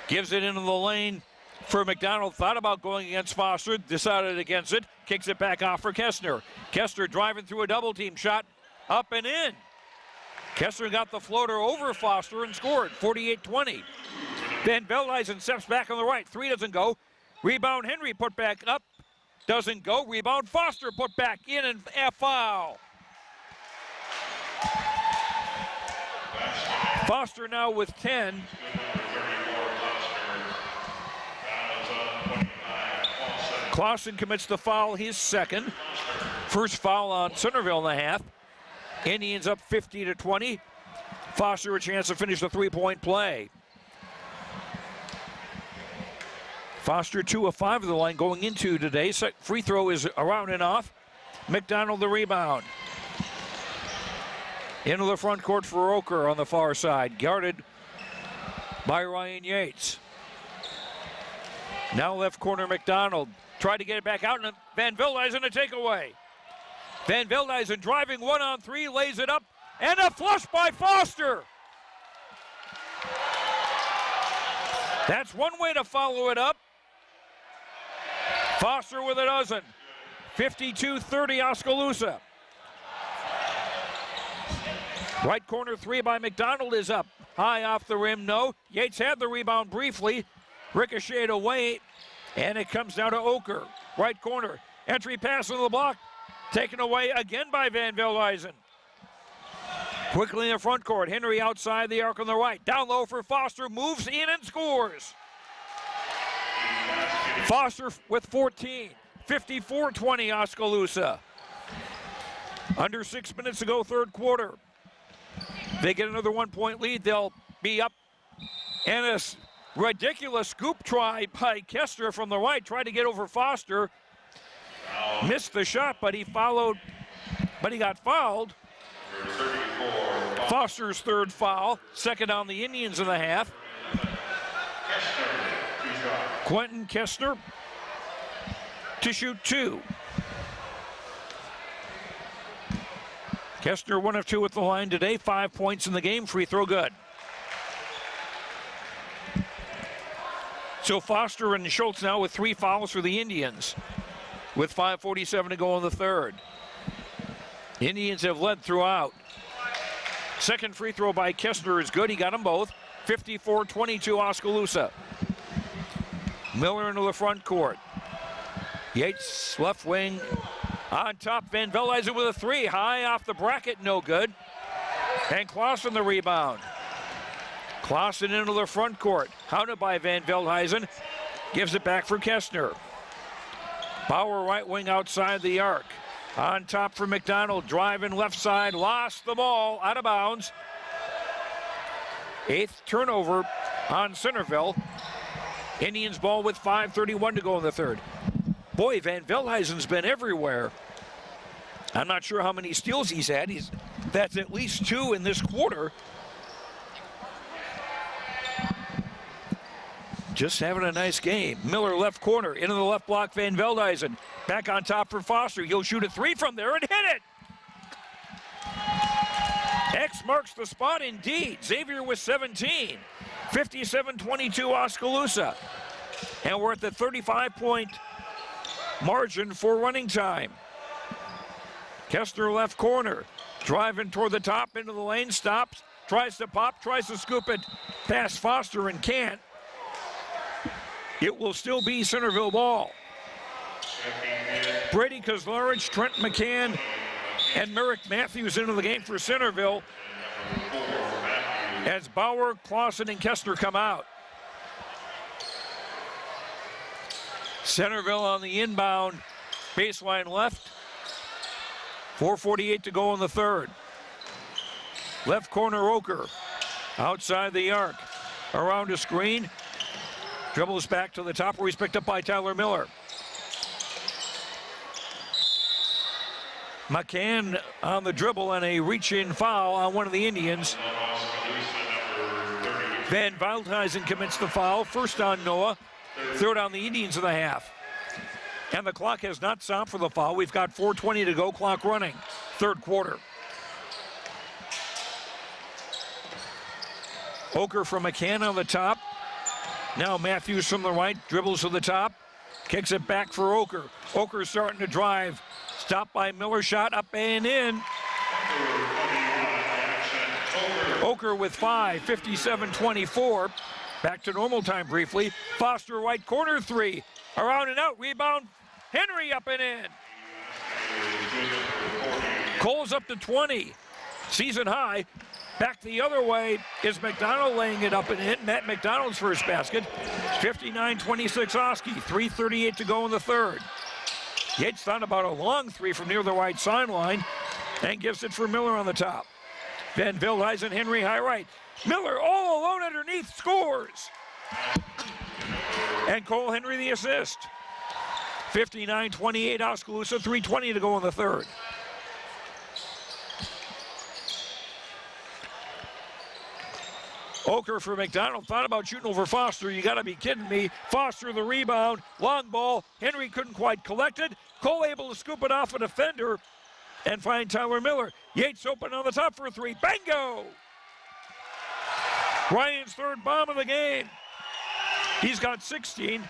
Gives it into the lane for McDonald. Thought about going against Foster. Decided against it. Kicks it back off for Kestner. Kestner driving through a double team. Shot up and in. Kestner got the floater over Foster and scored. 48-20. Van Veldhuizen steps back on the right. Three doesn't go. Rebound Henry put back up. Doesn't go. Rebound Foster put back in and a foul. Foster now with 10. Clausen commits the foul, his second. First foul on Centerville in the half. Indians up 50-20. Foster a chance to finish the three-point play. Foster 2 of 5 of the line going into today. Free throw is around and off. McDonald the rebound. Into the front court for Oker on the far side. Guarded by Ryan Yates. Now left corner McDonald. Tried to get it back out and Van Veldhuizen a takeaway. Van Veldhuizen driving 1-on-3, lays it up, and a flush by Foster. That's one way to follow it up. Foster with a dozen. 52-30 Oskaloosa. Right corner three by McDonald is up. High off the rim, no. Yates had the rebound briefly. Ricocheted away, and it comes down to Oker. Right corner. Entry pass on the block. Taken away again by Van Veldhuizen. Quickly in the front court. Henry outside the arc on the right. Down low for Foster. Moves in and scores. Foster with 14. 54-20 Oskaloosa. Under 6 minutes to go, third quarter. They get another 1-point lead. They'll be up. And a ridiculous scoop try by Kestner from the right. Tried to get over Foster. Missed the shot, but he got fouled. Foster's third foul. Second on the Indians in the half. Quentin Kestner to shoot 2. Kestner 1 of 2 at the line today. 5 points in the game. Free throw good. So Foster and Schultz now with 3 fouls for the Indians, with 5:47 to go in the third. Indians have led throughout. Second free throw by Kestner is good. He got them both. 54-22 Oskaloosa. Miller into the front court. Yates left wing on top. Van Veldhuizen with a 3. High off the bracket, no good. And Clausen the rebound. Clausen into the front court. Hounded by Van Veldhuizen. Gives it back for Kestner. Bauer right wing outside the arc. On top for McDonald. Driving left side. Lost the ball. Out of bounds. 8th turnover on Centerville. Indians ball with 5:31 to go in the third. Boy, Van Veldhuizen's been everywhere. I'm not sure how many steals he's had. That's at least 2 in this quarter. Just having a nice game. Miller left corner, into the left block, Van Veldhuizen. Back on top for Foster. He'll shoot a 3 from there and hit it. X marks the spot indeed. Xavier with 17. 57-22 Oskaloosa. And we're at the 35-point margin for running time. Kestner left corner. Driving toward the top into the lane. Stops. Tries to pop. Tries to scoop it past Foster and can't. It will still be Centerville ball. Brady Kozlarich, Trent McCann, and Merrick Matthews into the game for Centerville as Bauer, Clausen, and Kestner come out. Centerville on the inbound baseline left. 4:48 to go in the third. Left corner Oker. Outside the arc. Around a screen. Dribbles back to the top where he's picked up by Tyler Miller. McCann on the dribble and a reach-in foul on one of the Indians. Van Veldhuizen commits the foul. First on Noah, third on the Indians in the half. And the clock has not stopped for the foul. We've got 4:20 to go, clock running. Third quarter. Oker from McCann on the top. Now Matthews from the right, dribbles to the top. Kicks it back for Oker. Oker starting to drive. Stopped by Miller, shot up and in. Oker with 5, 57-24. Back to normal time briefly. Foster right corner three. Around and out, rebound. Henry up and in. Cole's up to 20. Season high. Back the other way is McDonald laying it up and in. Matt McDonald's first basket. 59-26 Oski. 3:38 to go in the third. Yates thought about a long three from near the right sideline and gives it for Miller on the top. Van Veldhuizen, Henry high right. Miller all alone underneath, scores. And Cole Henry the assist. 59-28 Oskaloosa, 3:20 to go in the third. Oker for McDonald, thought about shooting over Foster. You gotta be kidding me. Foster the rebound, long ball. Henry couldn't quite collect it. Cole able to scoop it off a defender and find Tyler Miller. Yates open on the top for a three. Bingo! Ryan's third bomb of the game. He's got 16,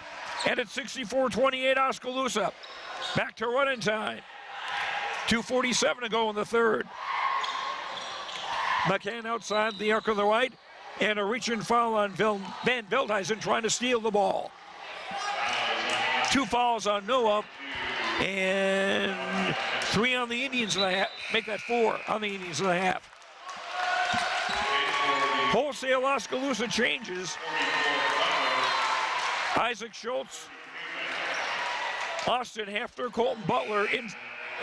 and it's 64-28 Oskaloosa. Back to running time. 2:47 to go in the third. McCann outside the arc of the right. And a reach-in foul on Van Veldhuizen trying to steal the ball. 2 fouls on Noah and 3 on the Indians in the half. Make that 4 on the Indians in the half. Wholesale Oskaloosa changes. Isaac Schultz, Austin Hefner, Colton Butler in,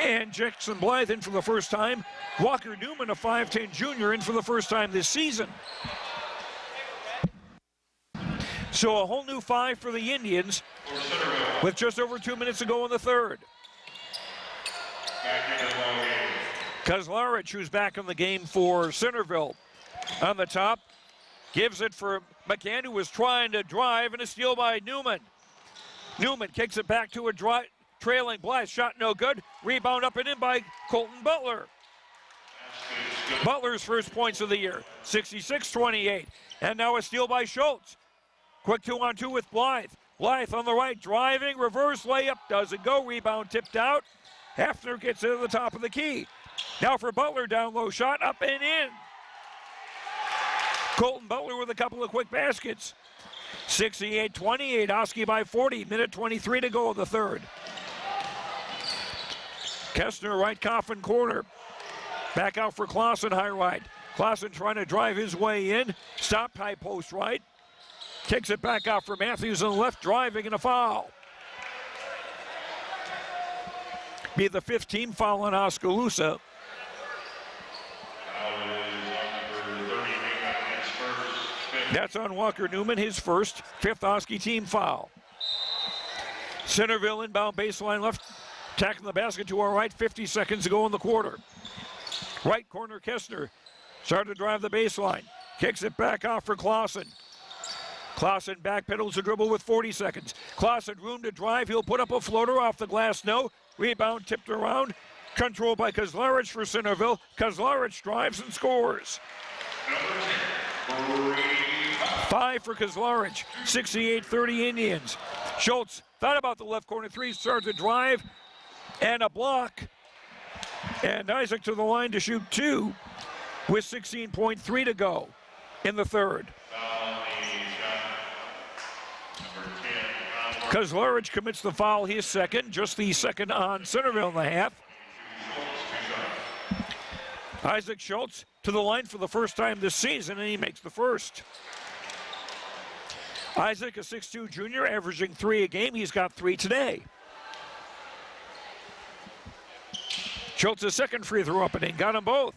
and Jackson Blythe in for the first time. Walker Newman, a 5'10 junior, in for the first time this season. So a whole new 5 for the Indians with just over 2 minutes to go in the third. Kozlarich, who's back in the game for Centerville, on the top, gives it for McCann, who was trying to drive, and a steal by Newman. Newman kicks it back to a trailing Blythe, shot no good. Rebound up and in by Colton Butler. Butler's first points of the year, 66-28. And now a steal by Schultz. Quick 2-on-2 with Blythe. Blythe on the right, driving, reverse layup, doesn't go. Rebound tipped out. Hefner gets it to the top of the key. Now for Butler, down low shot, up and in. Colton Butler with a couple of quick baskets. 68-28, Oski by 40, minute 23 to go in the third. Kestner right coffin corner. Back out for Clausen, high right. Clausen trying to drive his way in. Stopped high post right. Kicks it back out for Matthews on the left, driving and a foul. Be the 5th team foul on Oskaloosa. That's on Walker Newman, his first, 5th Oski team foul. Centerville inbound baseline left, attacking the basket to our right, 50 seconds to go in the quarter. Right corner, Kestner started to drive the baseline. Kicks it back off for Clausen. Clausen backpedals the dribble with 40 seconds. Clausen room to drive. He'll put up a floater off the glass. No. Rebound tipped around. Controlled by Kozlarich for Centerville. Kozlarich drives and scores. 5 for Kozlarich. 68-30 Indians. Schultz thought about the left corner three. Started to drive. And a block. And Isaac to the line to shoot 2 with 16.3 to go in the third. Kozlarich commits the foul, his second, just the second on Centerville in the half. Isaac Schultz to the line for the first time this season, and he makes the first. Isaac, a 6'2 junior, averaging 3 a game. He's got 3 today. Schultz's second free throw up and in, got them both.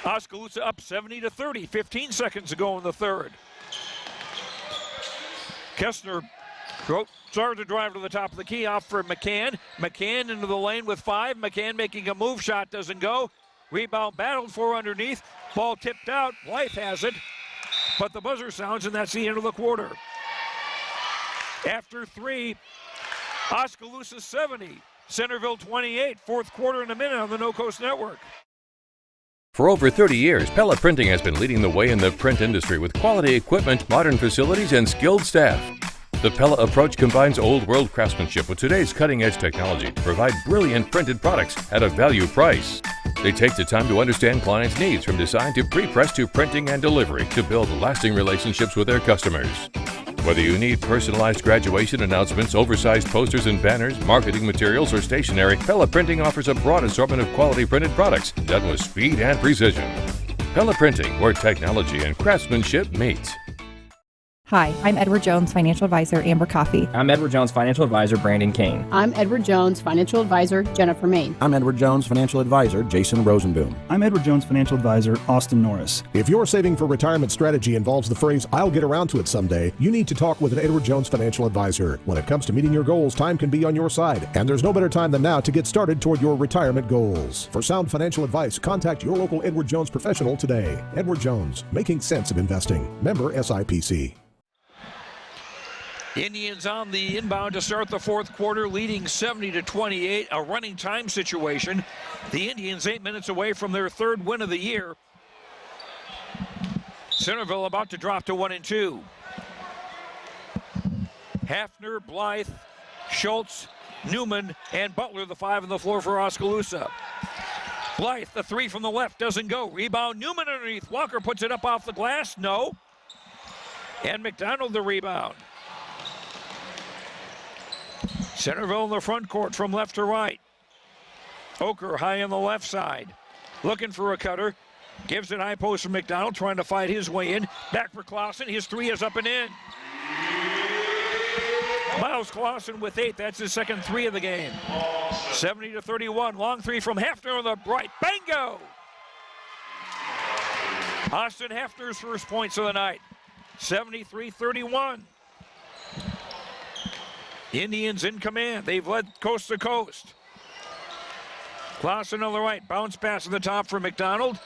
Oskaloosa up 70-30, 15 seconds to go in the third. Kestner started to drive to the top of the key, off for McCann. McCann into the lane with 5. McCann making a move, shot doesn't go. Rebound battled for underneath. Ball tipped out. Blythe has it, but the buzzer sounds, and that's the end of the quarter. After 3, Oskaloosa 70, Centerville 28. Fourth quarter in a minute on the No Coast Network. For over 30 years, Pella Printing has been leading the way in the print industry with quality equipment, modern facilities, and skilled staff. The Pella approach combines old world craftsmanship with today's cutting-edge technology to provide brilliant printed products at a value price. They take the time to understand clients' needs from design to pre-press to printing and delivery to build lasting relationships with their customers. Whether you need personalized graduation announcements, oversized posters and banners, marketing materials, or stationery, Pella Printing offers a broad assortment of quality printed products done with speed and precision. Pella Printing, where technology and craftsmanship meet. Hi, I'm Edward Jones, Financial Advisor, Amber Coffey. I'm Edward Jones, Financial Advisor, Brandon Kane. I'm Edward Jones, Financial Advisor, Jennifer Main. I'm Edward Jones, Financial Advisor, Jason Rosenboom. I'm Edward Jones, Financial Advisor, Austin Norris. If your saving for retirement strategy involves the phrase, "I'll get around to it someday," you need to talk with an Edward Jones Financial Advisor. When it comes to meeting your goals, time can be on your side, and there's no better time than now to get started toward your retirement goals. For sound financial advice, contact your local Edward Jones professional today. Edward Jones, making sense of investing. Member SIPC. Indians on the inbound to start the fourth quarter, leading 70-28, a running time situation. The Indians 8 minutes away from their third win of the year. Centerville about to drop to 1-2. Hafner, Blythe, Schultz, Newman, and Butler, the 5 on the floor for Oskaloosa. Blythe, the 3 from the left, doesn't go. Rebound, Newman underneath. Walker puts it up off the glass, no. And McDonald the rebound. Centerville in the front court from left to right. Oker high on the left side. Looking for a cutter. Gives it high post for McDonald, trying to fight his way in. Back for Clausen. His 3 is up and in. Miles Clausen with 8. That's his second 3 of the game. 70-31. Long 3 from Hafner on the right. Bingo! Austin Hafner's first points of the night. 73-31. Indians in command. They've led coast to coast. Clausen on the right. Bounce pass at the top for McDonald.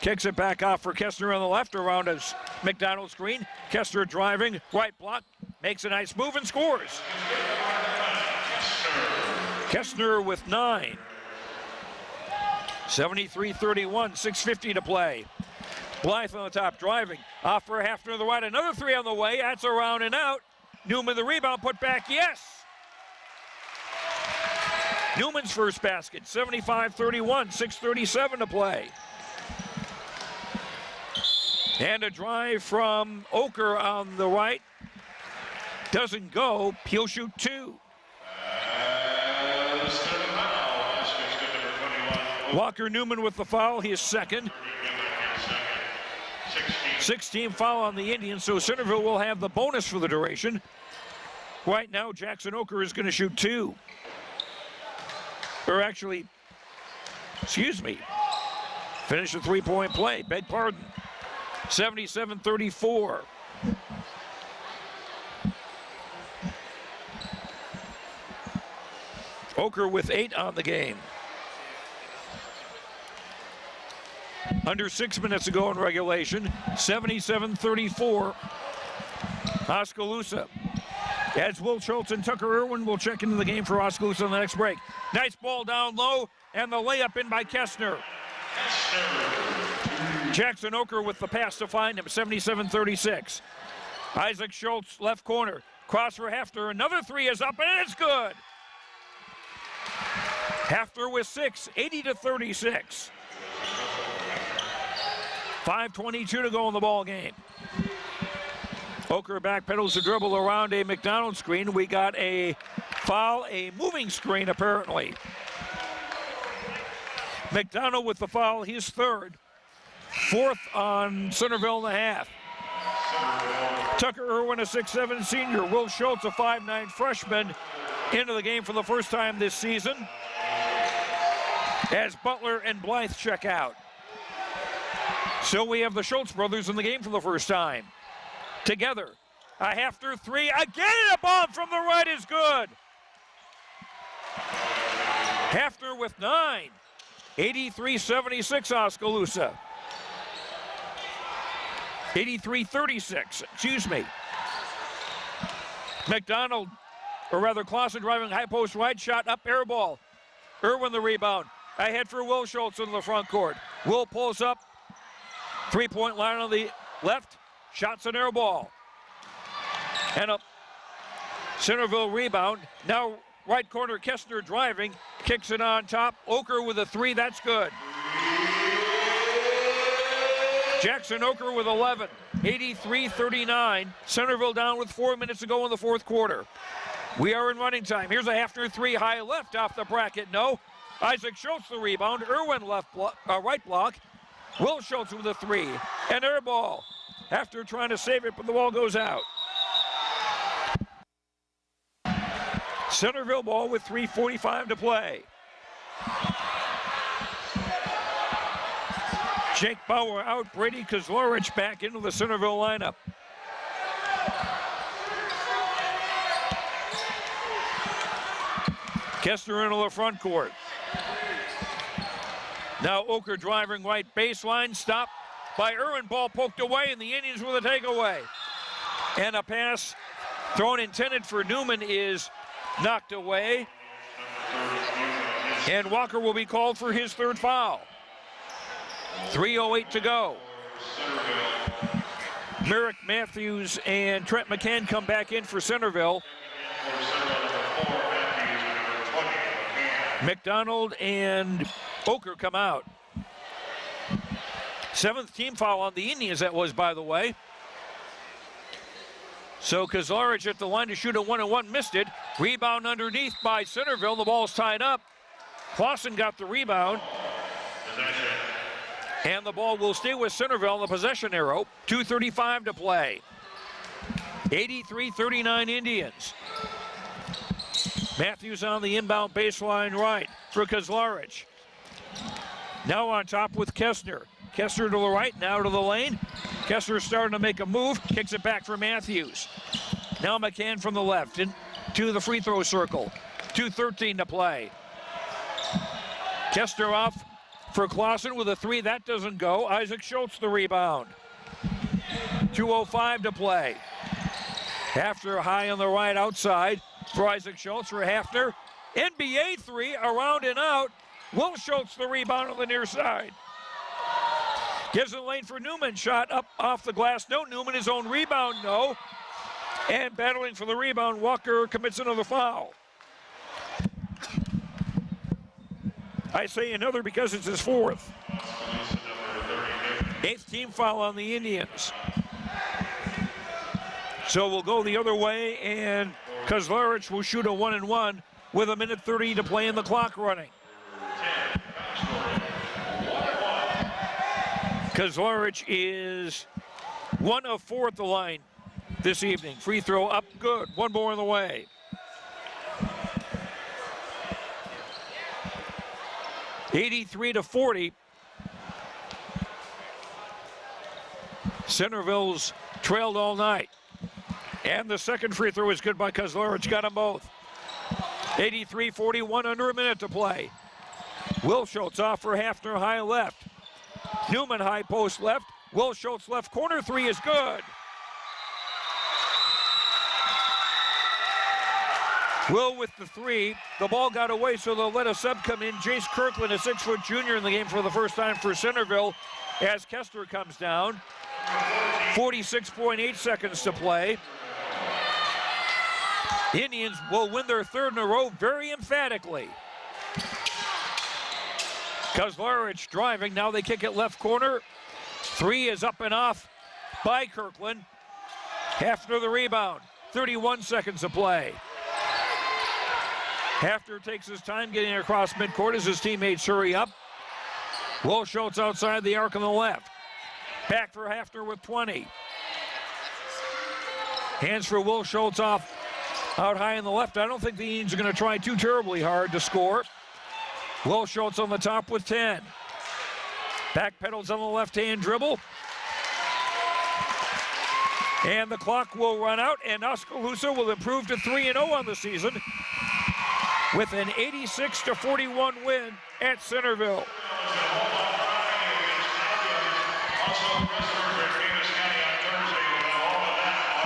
Kicks it back off for Kestner on the left around his McDonald screen. Kestner driving. Right block. Makes a nice move and scores. Kestner with 9. 73-31. 6:50 to play. Blythe on the top driving. Off for Hafner to the right. Another 3 on the way. That's around and out. Newman the rebound, put back, yes! Newman's first basket, 75-31, 6:37 to play. And a drive from Oker on the right. Doesn't go, he'll shoot 2. Walker Newman with the foul, his second. 16 foul on the Indians, so Centerville will have the bonus for the duration. Right now, Jackson Oker is going to shoot 2. Or actually, excuse me, finish a 3-point play, beg pardon. 77-34. Oker with 8 on the game. Under 6 minutes to go in regulation, 77-34. Oskaloosa. As Will Schultz and Tucker Irwin will check into the game for Oskaloosa on the next break. Nice ball down low, and the layup in by Kestner. Jackson Oker with the pass to find him, 77-36. Isaac Schultz, left corner. Cross for Hafner, another 3 is up, and it's good. Hafner with 6, 80-36. 5:22 to go in the ball game. Oker backpedals the dribble around a McDonald screen. We got a foul, a moving screen apparently. McDonald with the foul, his third. 4th on Centerville in the half. Tucker Irwin, a 6'7" senior. Will Schultz, a 5'9" freshman, into the game for the first time this season. As Butler and Blythe check out. So we have the Schultz brothers in the game for the first time. Together. A Hafner three. Again, a bomb from the right is good. Hafner with 9. 83-76 Oskaloosa. 83-36, excuse me. McDonald, or rather Clausen driving high post right, shot up, air ball. Irwin the rebound. Ahead for Will Schultz in the front court. Will pulls up. 3-point line on the left. Shots an air ball. And a Centerville rebound. Now right corner, Kestner driving. Kicks it on top. Oker with a 3, that's good. Jackson Oker with 11. 83-39. Centerville down with 4 minutes to go in the fourth quarter. We are in running time. Here's a Hafner 3 high left off the bracket. No. Isaac Schultz the rebound. Irwin right block. Will Schultz with a 3. An air ball. Hafner trying to save it, but the ball goes out. Centerville ball with 3:45 to play. Jake Bauer out. Brady Kozlorich back into the Centerville lineup. Kestner into the front court. Now Oker driving right baseline. Stopped by Irwin. Ball poked away, and the Indians with a takeaway. And a pass thrown intended for Newman is knocked away. And Walker will be called for his third foul. 3:08 to go. Merrick Matthews and Trent McCann come back in for Centerville. McDonald and Oker come out. 7th team foul on the Indians, that was, by the way. So Kozlorich at the line to shoot a 1-and-1, missed it. Rebound underneath by Centerville. The ball's tied up. Clausen got the rebound. And the ball will stay with Centerville on the possession arrow. 2:35 to play. 83-39 Indians. Matthews on the inbound baseline right for Kozlorich. Now on top with Kestner. Kestner to the right, now to the lane. Kestner starting to make a move, kicks it back for Matthews. Now McCann from the left into the free throw circle. 2:13 to play. Kestner off for Clausen with a 3, that doesn't go. Isaac Schultz the rebound. 2:05 to play. Hafner high on the right outside for Isaac Schultz for Hafner. NBA 3, around and out. Will Schultz the rebound on the near side. Gives the lane for Newman. Shot up off the glass. No. Newman his own rebound. No. And battling for the rebound, Walker commits another foul. I say another because it's his 4th. 8th team foul on the Indians. So we'll go the other way, and Kozlorich will shoot a 1-and-1 with 1:30 to play in the clock running. Kozlorich is 1 of 4 at the line this evening. Free throw up, good. One more on the way. (83-40). Centerville's trailed all night. And the second free throw is good by Kozlorich. Got them both. 83-41, under a minute to play. Will Schultz off for Hafner high left. Newman high post left. Will Schultz left corner 3 is good. Will with the 3. The ball got away, so they'll let a sub come in. Jace Kirkland, a 6-foot junior in the game for the first time for Centerville as Kestner comes down. 46.8 seconds to play. Indians will win their 3rd in a row very emphatically. Kozlorich driving, now they kick it left corner. 3 is up and off by Kirkland. Hafner the rebound, 31 seconds to play. Hafner takes his time getting across midcourt as his teammates hurry up. Will Schultz outside the arc on the left. Back for Hafner with 20. Hands for Will Schultz off out high on the left. I don't think the Indians are going to try too terribly hard to score. Will Schultz on the top with 10. Back pedals on the left-hand dribble. And the clock will run out, and Oskaloosa will improve to 3-0 on the season with an 86-41 win at Centerville.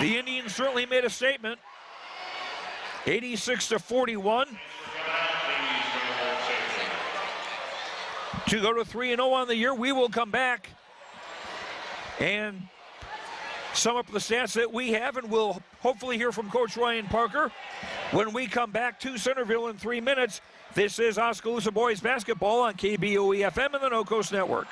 The Indians certainly made a statement. 86-41. To go to 3-0 on the year. We will come back and sum up the stats that we have, and we'll hopefully hear from Coach Ryan Parker when we come back to Centerville in 3 minutes. This is Oskaloosa Boys Basketball on KBOE-FM and the No Coast Network.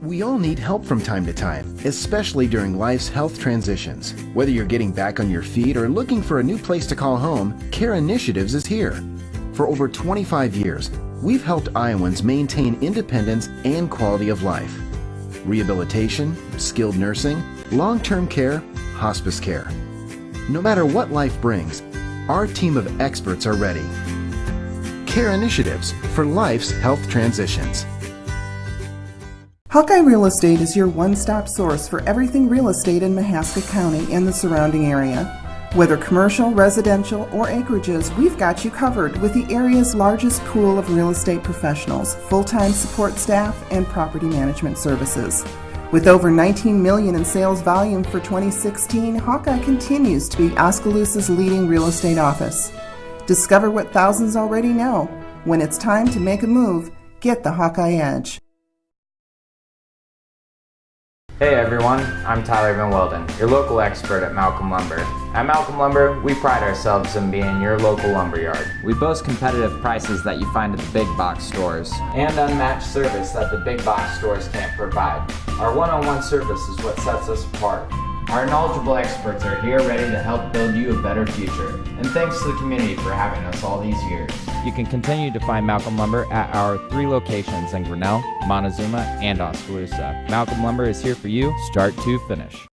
We all need help from time to time, especially during life's health transitions. Whether you're getting back on your feet or looking for a new place to call home, Care Initiatives is here. For over 25 years, we've helped Iowans maintain independence and quality of life. Rehabilitation, skilled nursing, long-term care, hospice care. No matter what life brings, our team of experts are ready. Care Initiatives for life's health transitions. Hawkeye Real Estate is your one-stop source for everything real estate in Mahaska County and the surrounding area. Whether commercial, residential, or acreages, we've got you covered with the area's largest pool of real estate professionals, full-time support staff, and property management services. With over $19 million in sales volume for 2016, Hawkeye continues to be Oskaloosa's leading real estate office. Discover what thousands already know. When it's time to make a move, get the Hawkeye Edge. Hey everyone, I'm Tyler Van Welden, your local expert at Malcolm Lumber. At Malcolm Lumber, we pride ourselves in being your local lumberyard. We boast competitive prices that you find at the big box stores and unmatched service that the big box stores can't provide. Our one-on-one service is what sets us apart. Our knowledgeable experts are here ready to help build you a better future. And thanks to the community for having us all these years. You can continue to find Malcolm Lumber at our 3 locations in Grinnell, Montezuma, and Oskaloosa. Malcolm Lumber is here for you, start to finish.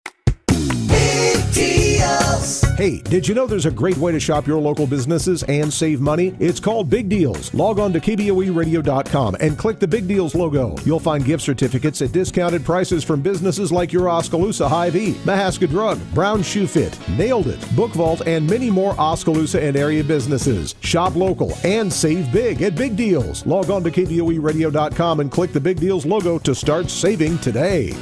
Hey, did you know there's a great way to shop your local businesses and save money? It's called Big Deals. Log on to KBOEradio.com and click the Big Deals logo. You'll find gift certificates at discounted prices from businesses like your Oskaloosa Hy-Vee, Mahaska Drug, Brown Shoe Fit, Nailed It, Book Vault, and many more Oskaloosa and area businesses. Shop local and save big at Big Deals. Log on to KBOEradio.com and click the Big Deals logo to start saving today.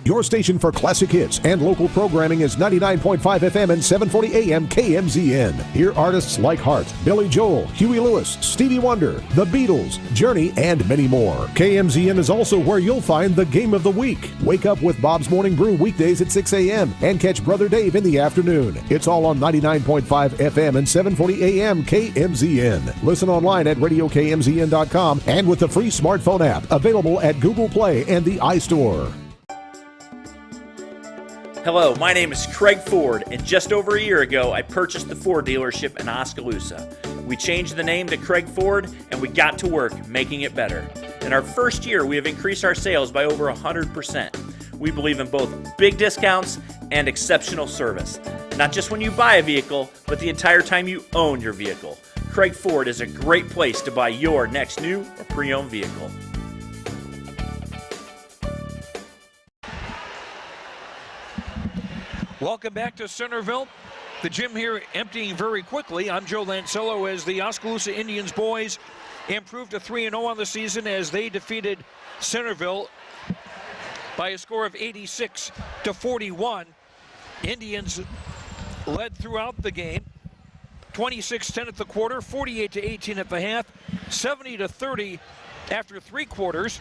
Your station for classic hits and local programming is 99.5 FM and 740 AM KMZN. Hear artists like Hart, Billy Joel, Huey Lewis, Stevie Wonder, The Beatles, Journey, and many more. KMZN is also where you'll find the Game of the Week. Wake up with Bob's Morning Brew weekdays at 6 a.m. and catch Brother Dave in the afternoon. It's all on 99.5 FM and 740 AM KMZN. Listen online at radiokmzn.com and with the free smartphone app available at Google Play and the iStore. Hello, my name is Craig Ford, and just over a year ago, I purchased the Ford dealership in Oskaloosa. We changed the name to Craig Ford, and we got to work making it better. In our first year, we have increased our sales by over 100%. We believe in both big discounts and exceptional service. Not just when you buy a vehicle, but the entire time you own your vehicle. Craig Ford is a great place to buy your next new or pre-owned vehicle. Welcome back to Centerville. The gym here emptying very quickly. I'm Joe Lancello as the Oskaloosa Indians boys improved to 3-0 on the season as they defeated Centerville by a score of 86-41. Indians led throughout the game. 26-10 at the quarter, 48-18 at the half, 70-30 after 3 quarters.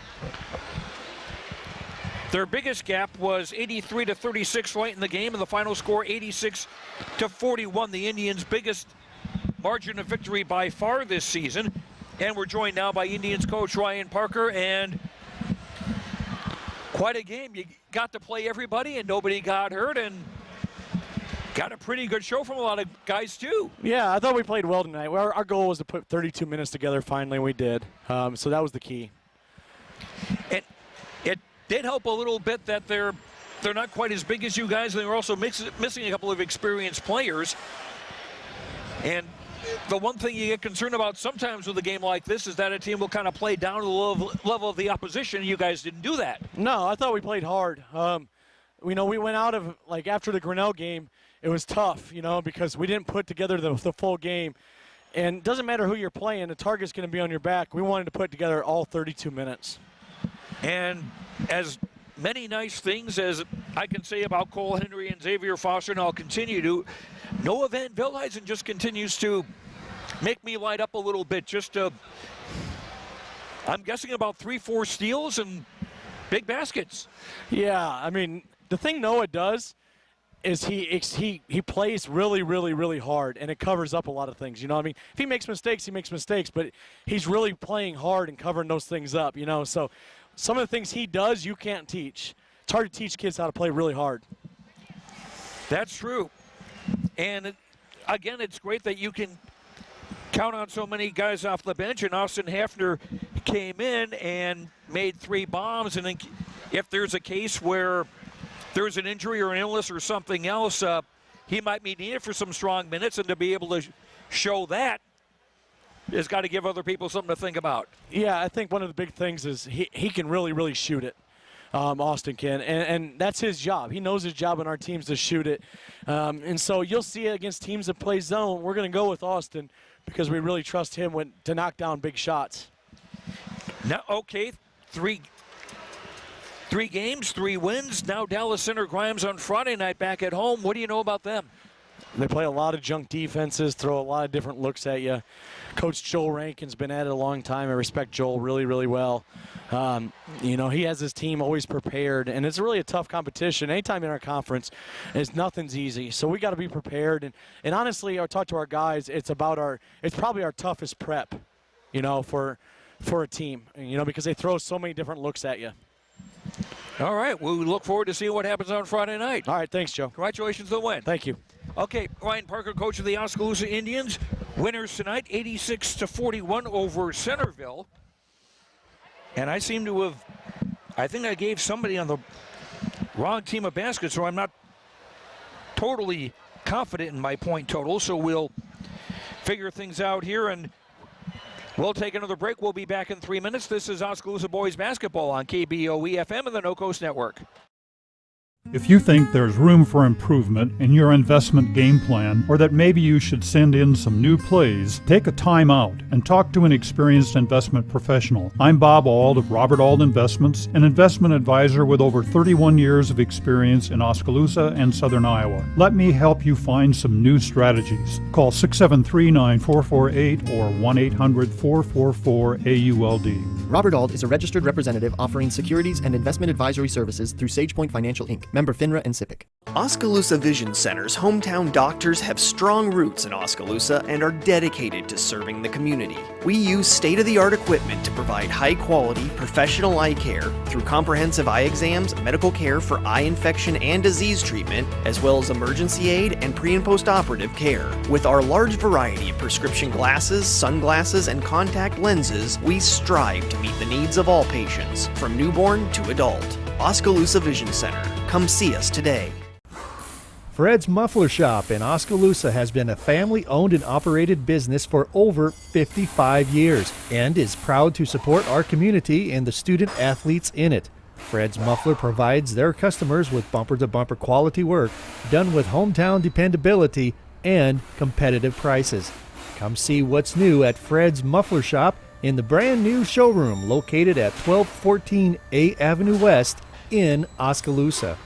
Their biggest gap was 83-36 late in the game, and the final score 86-41, the Indians' biggest margin of victory by far this season. And we're joined now by Indians coach Ryan Parker, and quite a game. You got to play everybody, and nobody got hurt, and got a pretty good show from a lot of guys too. Yeah, I thought we played well tonight. Our goal was to put 32 minutes together finally, and we did. So that was the key. And it did help a little bit that they're not quite as big as you guys, and they were also missing a couple of experienced players. And the one thing you get concerned about sometimes with a game like this is that a team will kind of play down to the level of the opposition. You guys didn't do that. No, I thought we played hard. We went out of, like, after the Grinnell game, it was tough, because we didn't put together the full game. And it doesn't matter who you're playing, the target's going to be on your back. We wanted to put together all 32 minutes. And as many nice things as I can say about Cole Henry and Xavier Foster, and I'll continue to, Noah Van Veldhuizen just continues to make me light up a little bit. I'm guessing about 3-4 steals and big baskets. Yeah, I mean, the thing Noah does is he plays really, really, really hard, and it covers up a lot of things. If he makes mistakes, he makes mistakes, but he's really playing hard and covering those things up, So some of the things he does, you can't teach. It's hard to teach kids how to play really hard. That's true. And again, it's great that you can count on so many guys off the bench, and Austin Hafner came in and made 3 bombs, and then if there's a case where there's an injury or an illness or something else, he might be needed for some strong minutes, and to be able to show that has got to give other people something to think about. Yeah, I think one of the big things is he can really, really shoot it. Austin can, and that's his job. He knows his job on our teams to shoot it. And so you'll see it against teams that play zone. We're going to go with Austin because we really trust him to knock down big shots. Now, okay, three games, 3 wins. Now Dallas Center Grimes on Friday night back at home. What do you know about them? They play a lot of junk defenses, throw a lot of different looks at you. Coach Joel Rankin's been at it a long time. I respect Joel really, really well. He has his team always prepared, and it's really a tough competition. Anytime in our conference, nothing's easy. So we got to be prepared. And honestly, I talk to our guys. It's probably our toughest prep, for a team, because they throw so many different looks at you. All right, we look forward to seeing what happens on Friday night. All right, thanks, Joe. Congratulations to the win. Thank you. Okay, Ryan Parker, coach of the Oskaloosa Indians. Winners tonight, 86-41 over Centerville. And I think I gave somebody on the wrong team of baskets, so I'm not totally confident in my point total. So we'll figure things out here, and we'll take another break. We'll be back in 3 minutes. This is Oskaloosa Boys Basketball on KBOE-FM and the No Coast Network. If you think there's room for improvement in your investment game plan, or that maybe you should send in some new plays, take a time out and talk to an experienced investment professional. I'm Bob Auld of Robert Auld Investments, an investment advisor with over 31 years of experience in Oskaloosa and Southern Iowa. Let me help you find some new strategies. Call 673-9448 or 1-800-444-AULD. Robert Auld is a registered representative offering securities and investment advisory services through SagePoint Financial Inc., member FINRA and SIPC. Oskaloosa Vision Center's hometown doctors have strong roots in Oskaloosa and are dedicated to serving the community. We use state-of-the-art equipment to provide high-quality, professional eye care through comprehensive eye exams, medical care for eye infection and disease treatment, as well as emergency aid and pre- and post-operative care. With our large variety of prescription glasses, sunglasses, and contact lenses, we strive to meet the needs of all patients, from newborn to adult. Oskaloosa Vision Center. Come see us today. Fred's Muffler Shop in Oskaloosa has been a family-owned and operated business for over 55 years and is proud to support our community and the student athletes in it. Fred's Muffler provides their customers with bumper-to-bumper quality work done with hometown dependability and competitive prices. Come see what's new at Fred's Muffler Shop in the brand new showroom located at 1214 A Avenue West in Oskaloosa.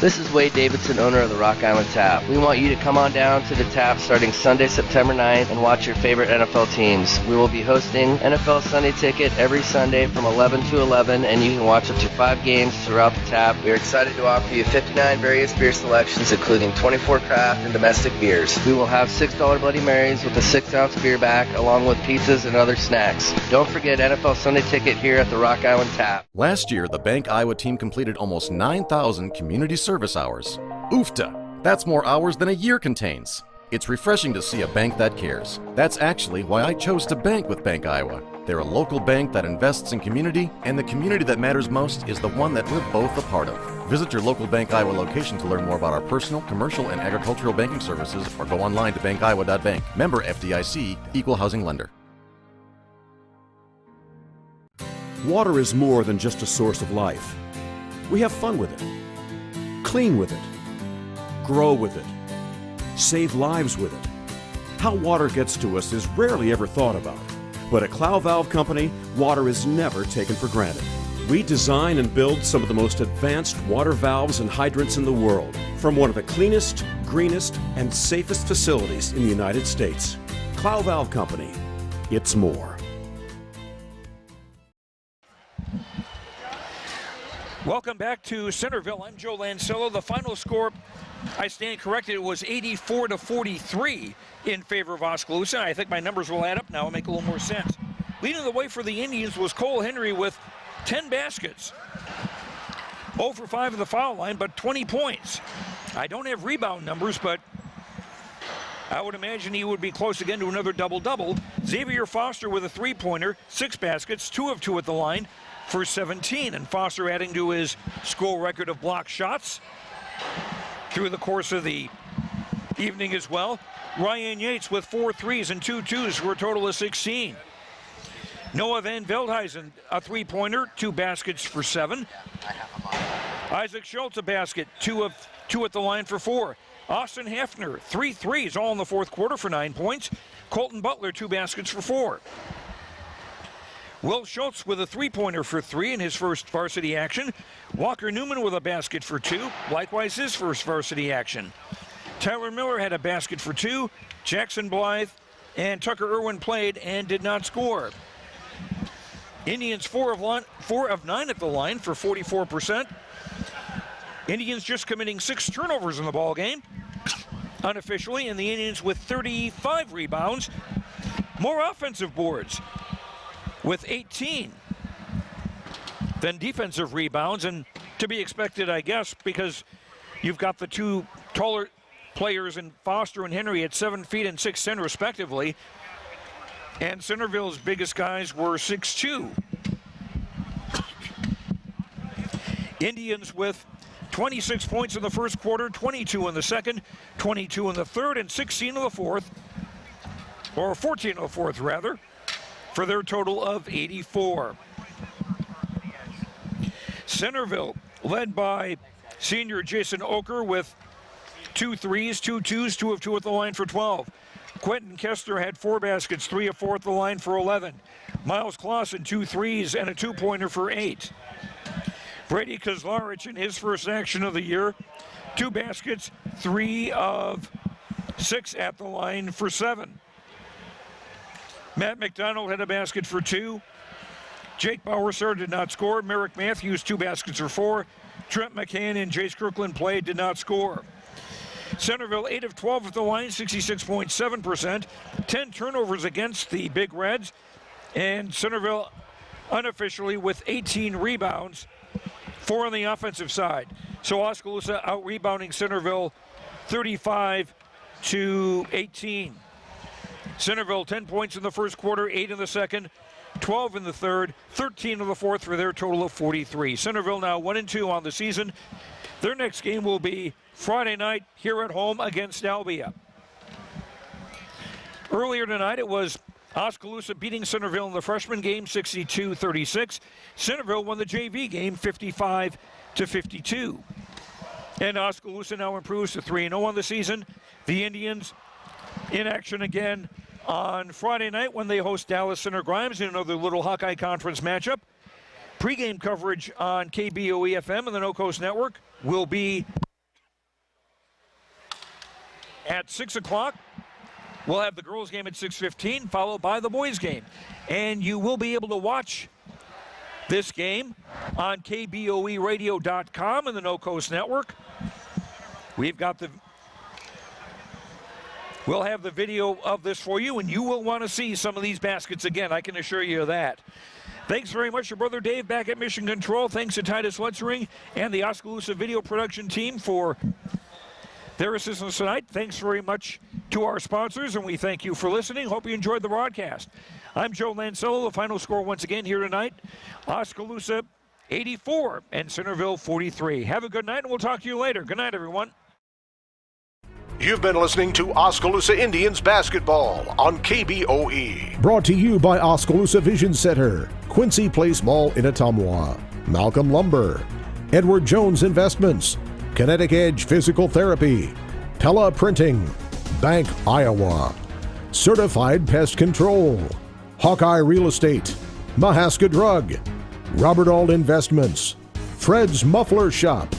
This is Wade Davidson, owner of the Rock Island Tap. We want you to come on down to the Tap starting Sunday, September 9th and watch your favorite NFL teams. We will be hosting NFL Sunday Ticket every Sunday from 11 to 11, and you can watch up to 5 games throughout the Tap. We are excited to offer you 59 various beer selections, including 24 craft and domestic beers. We will have $6 Bloody Marys with a 6-ounce beer back, along with pizzas and other snacks. Don't forget NFL Sunday Ticket here at the Rock Island Tap. Last year, the Bank Iowa team completed almost 9,000 community service hours. Oofta! That's more hours than a year contains. It's refreshing to see a bank that cares. That's actually why I chose to bank with Bank Iowa. They're a local bank that invests in community, and the community that matters most is the one that we're both a part of. Visit your local Bank Iowa location to learn more about our personal, commercial, and agricultural banking services, or go online to bankiowa.bank. Member FDIC, Equal Housing Lender. Water is more than just a source of life. We have fun with it, clean with it, grow with it, save lives with it. How water gets to us is rarely ever thought about. But at Clow Valve Company, water is never taken for granted. We design and build some of the most advanced water valves and hydrants in the world from one of the cleanest, greenest, and safest facilities in the United States. Clow Valve Company, it's more. Welcome back to Centerville. I'm Joe Lancello. The final score, I stand corrected, it was 84-43 in favor of Oskaloosa. I think my numbers will add up now and make a little more sense. Leading the way for the Indians was Cole Henry with 10 baskets. 0 for 5 at the foul line, but 20 points. I don't have rebound numbers, but I would imagine he would be close again to another double-double. Xavier Foster with a three-pointer, 6 baskets, 2 of 2 at the line for 17. And Foster adding to his school record of block shots through the course of the evening as well. Ryan Yates with 4 threes and 2 twos for a total of 16. Noah Van Veldhuizen, a three-pointer, 2 baskets for 7. Isaac Schultz, a basket, 2 of 2 at the line for 4. Austin Hefner, 3 threes, all in the fourth quarter for 9 points. Colton Butler, 2 baskets for 4. Will Schultz with a three-pointer for 3 in his first varsity action. Walker Newman with a basket for 2, likewise his first varsity action. Tyler Miller had a basket for 2. Jackson Blythe and Tucker Irwin played and did not score. Indians 4 of 9 at the line for 44%. Indians just committing 6 turnovers in the ball game, unofficially, and the Indians with 35 rebounds. More offensive boards with 18 than defensive rebounds, and to be expected, I guess, because you've got the 2 taller players in Foster and Henry at 7 feet and 6'10" respectively. And Centerville's biggest guys were 6'2". Indians with 26 points in the first quarter, 22 in the second, 22 in the third, and 16 in the fourth, or 14 in the fourth rather, for their total of 84. Centerville led by senior Jason Oker with 2 threes, 2 twos, 2 of 2 at the line for 12. Quentin Kester had 4 baskets, 3 of 4 at the line for 11. Miles Clausen, 2 threes and a 2-pointer for 8. Brady Kozlarich in his first action of the year, 2 baskets, 3 of 6 at the line for 7. Matt McDonald had a basket for 2. Jake Bowersar did not score. Merrick Matthews, 2 baskets for 4. Trent McCann and Jace Kirkland played, did not score. Centerville 8 of 12 at the line, 66.7%. 10 turnovers against the Big Reds. And Centerville unofficially with 18 rebounds, 4 on the offensive side. So Oskaloosa out-rebounding Centerville 35-18. Centerville 10 points in the first quarter, 8 in the second, 12 in the third, 13 in the fourth for their total of 43. Centerville now 1-2 on the season. Their next game will be Friday night here at home against Albia. Earlier tonight, it was Oskaloosa beating Centerville in the freshman game, 62-36. Centerville won the JV game, 55-52. And Oskaloosa now improves to 3-0 on the season. The Indians in action again on Friday night when they host Dallas Center Grimes in another Little Hawkeye Conference matchup. Pre-game coverage on KBOE-FM and the No Coast Network will be at 6 o'clock. We'll have the girls' game at 6:15, followed by the boys' game. And you will be able to watch this game on KBOEradio.com and the No Coast Network. We'll have the video of this for you, and you will want to see some of these baskets again, I can assure you of that. Thanks very much to Brother Dave back at Mission Control. Thanks to Titus Lutzering and the Oskaloosa video production team for their assistance tonight. Thanks very much to our sponsors, and we thank you for listening. Hope you enjoyed the broadcast. I'm Joe Lancello. The final score once again here tonight. Oskaloosa 84 and Centerville 43. Have a good night, and we'll talk to you later. Good night, everyone. You've been listening to Oskaloosa Indians basketball on KBOE. Brought to you by Oskaloosa Vision Center, Quincy Place Mall in Ottumwa, Malcolm Lumber, Edward Jones Investments, Kinetic Edge Physical Therapy, Pella Printing, Bank Iowa, Certified Pest Control, Hawkeye Real Estate, Mahaska Drug, Robert Auld Investments, Fred's Muffler Shop,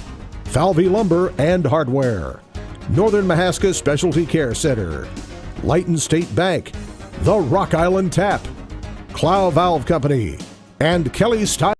Falvey Lumber and Hardware, Northern Mahaska Specialty Care Center, Lighton State Bank, The Rock Island Tap, Clow Valve Company, and Kelly Style.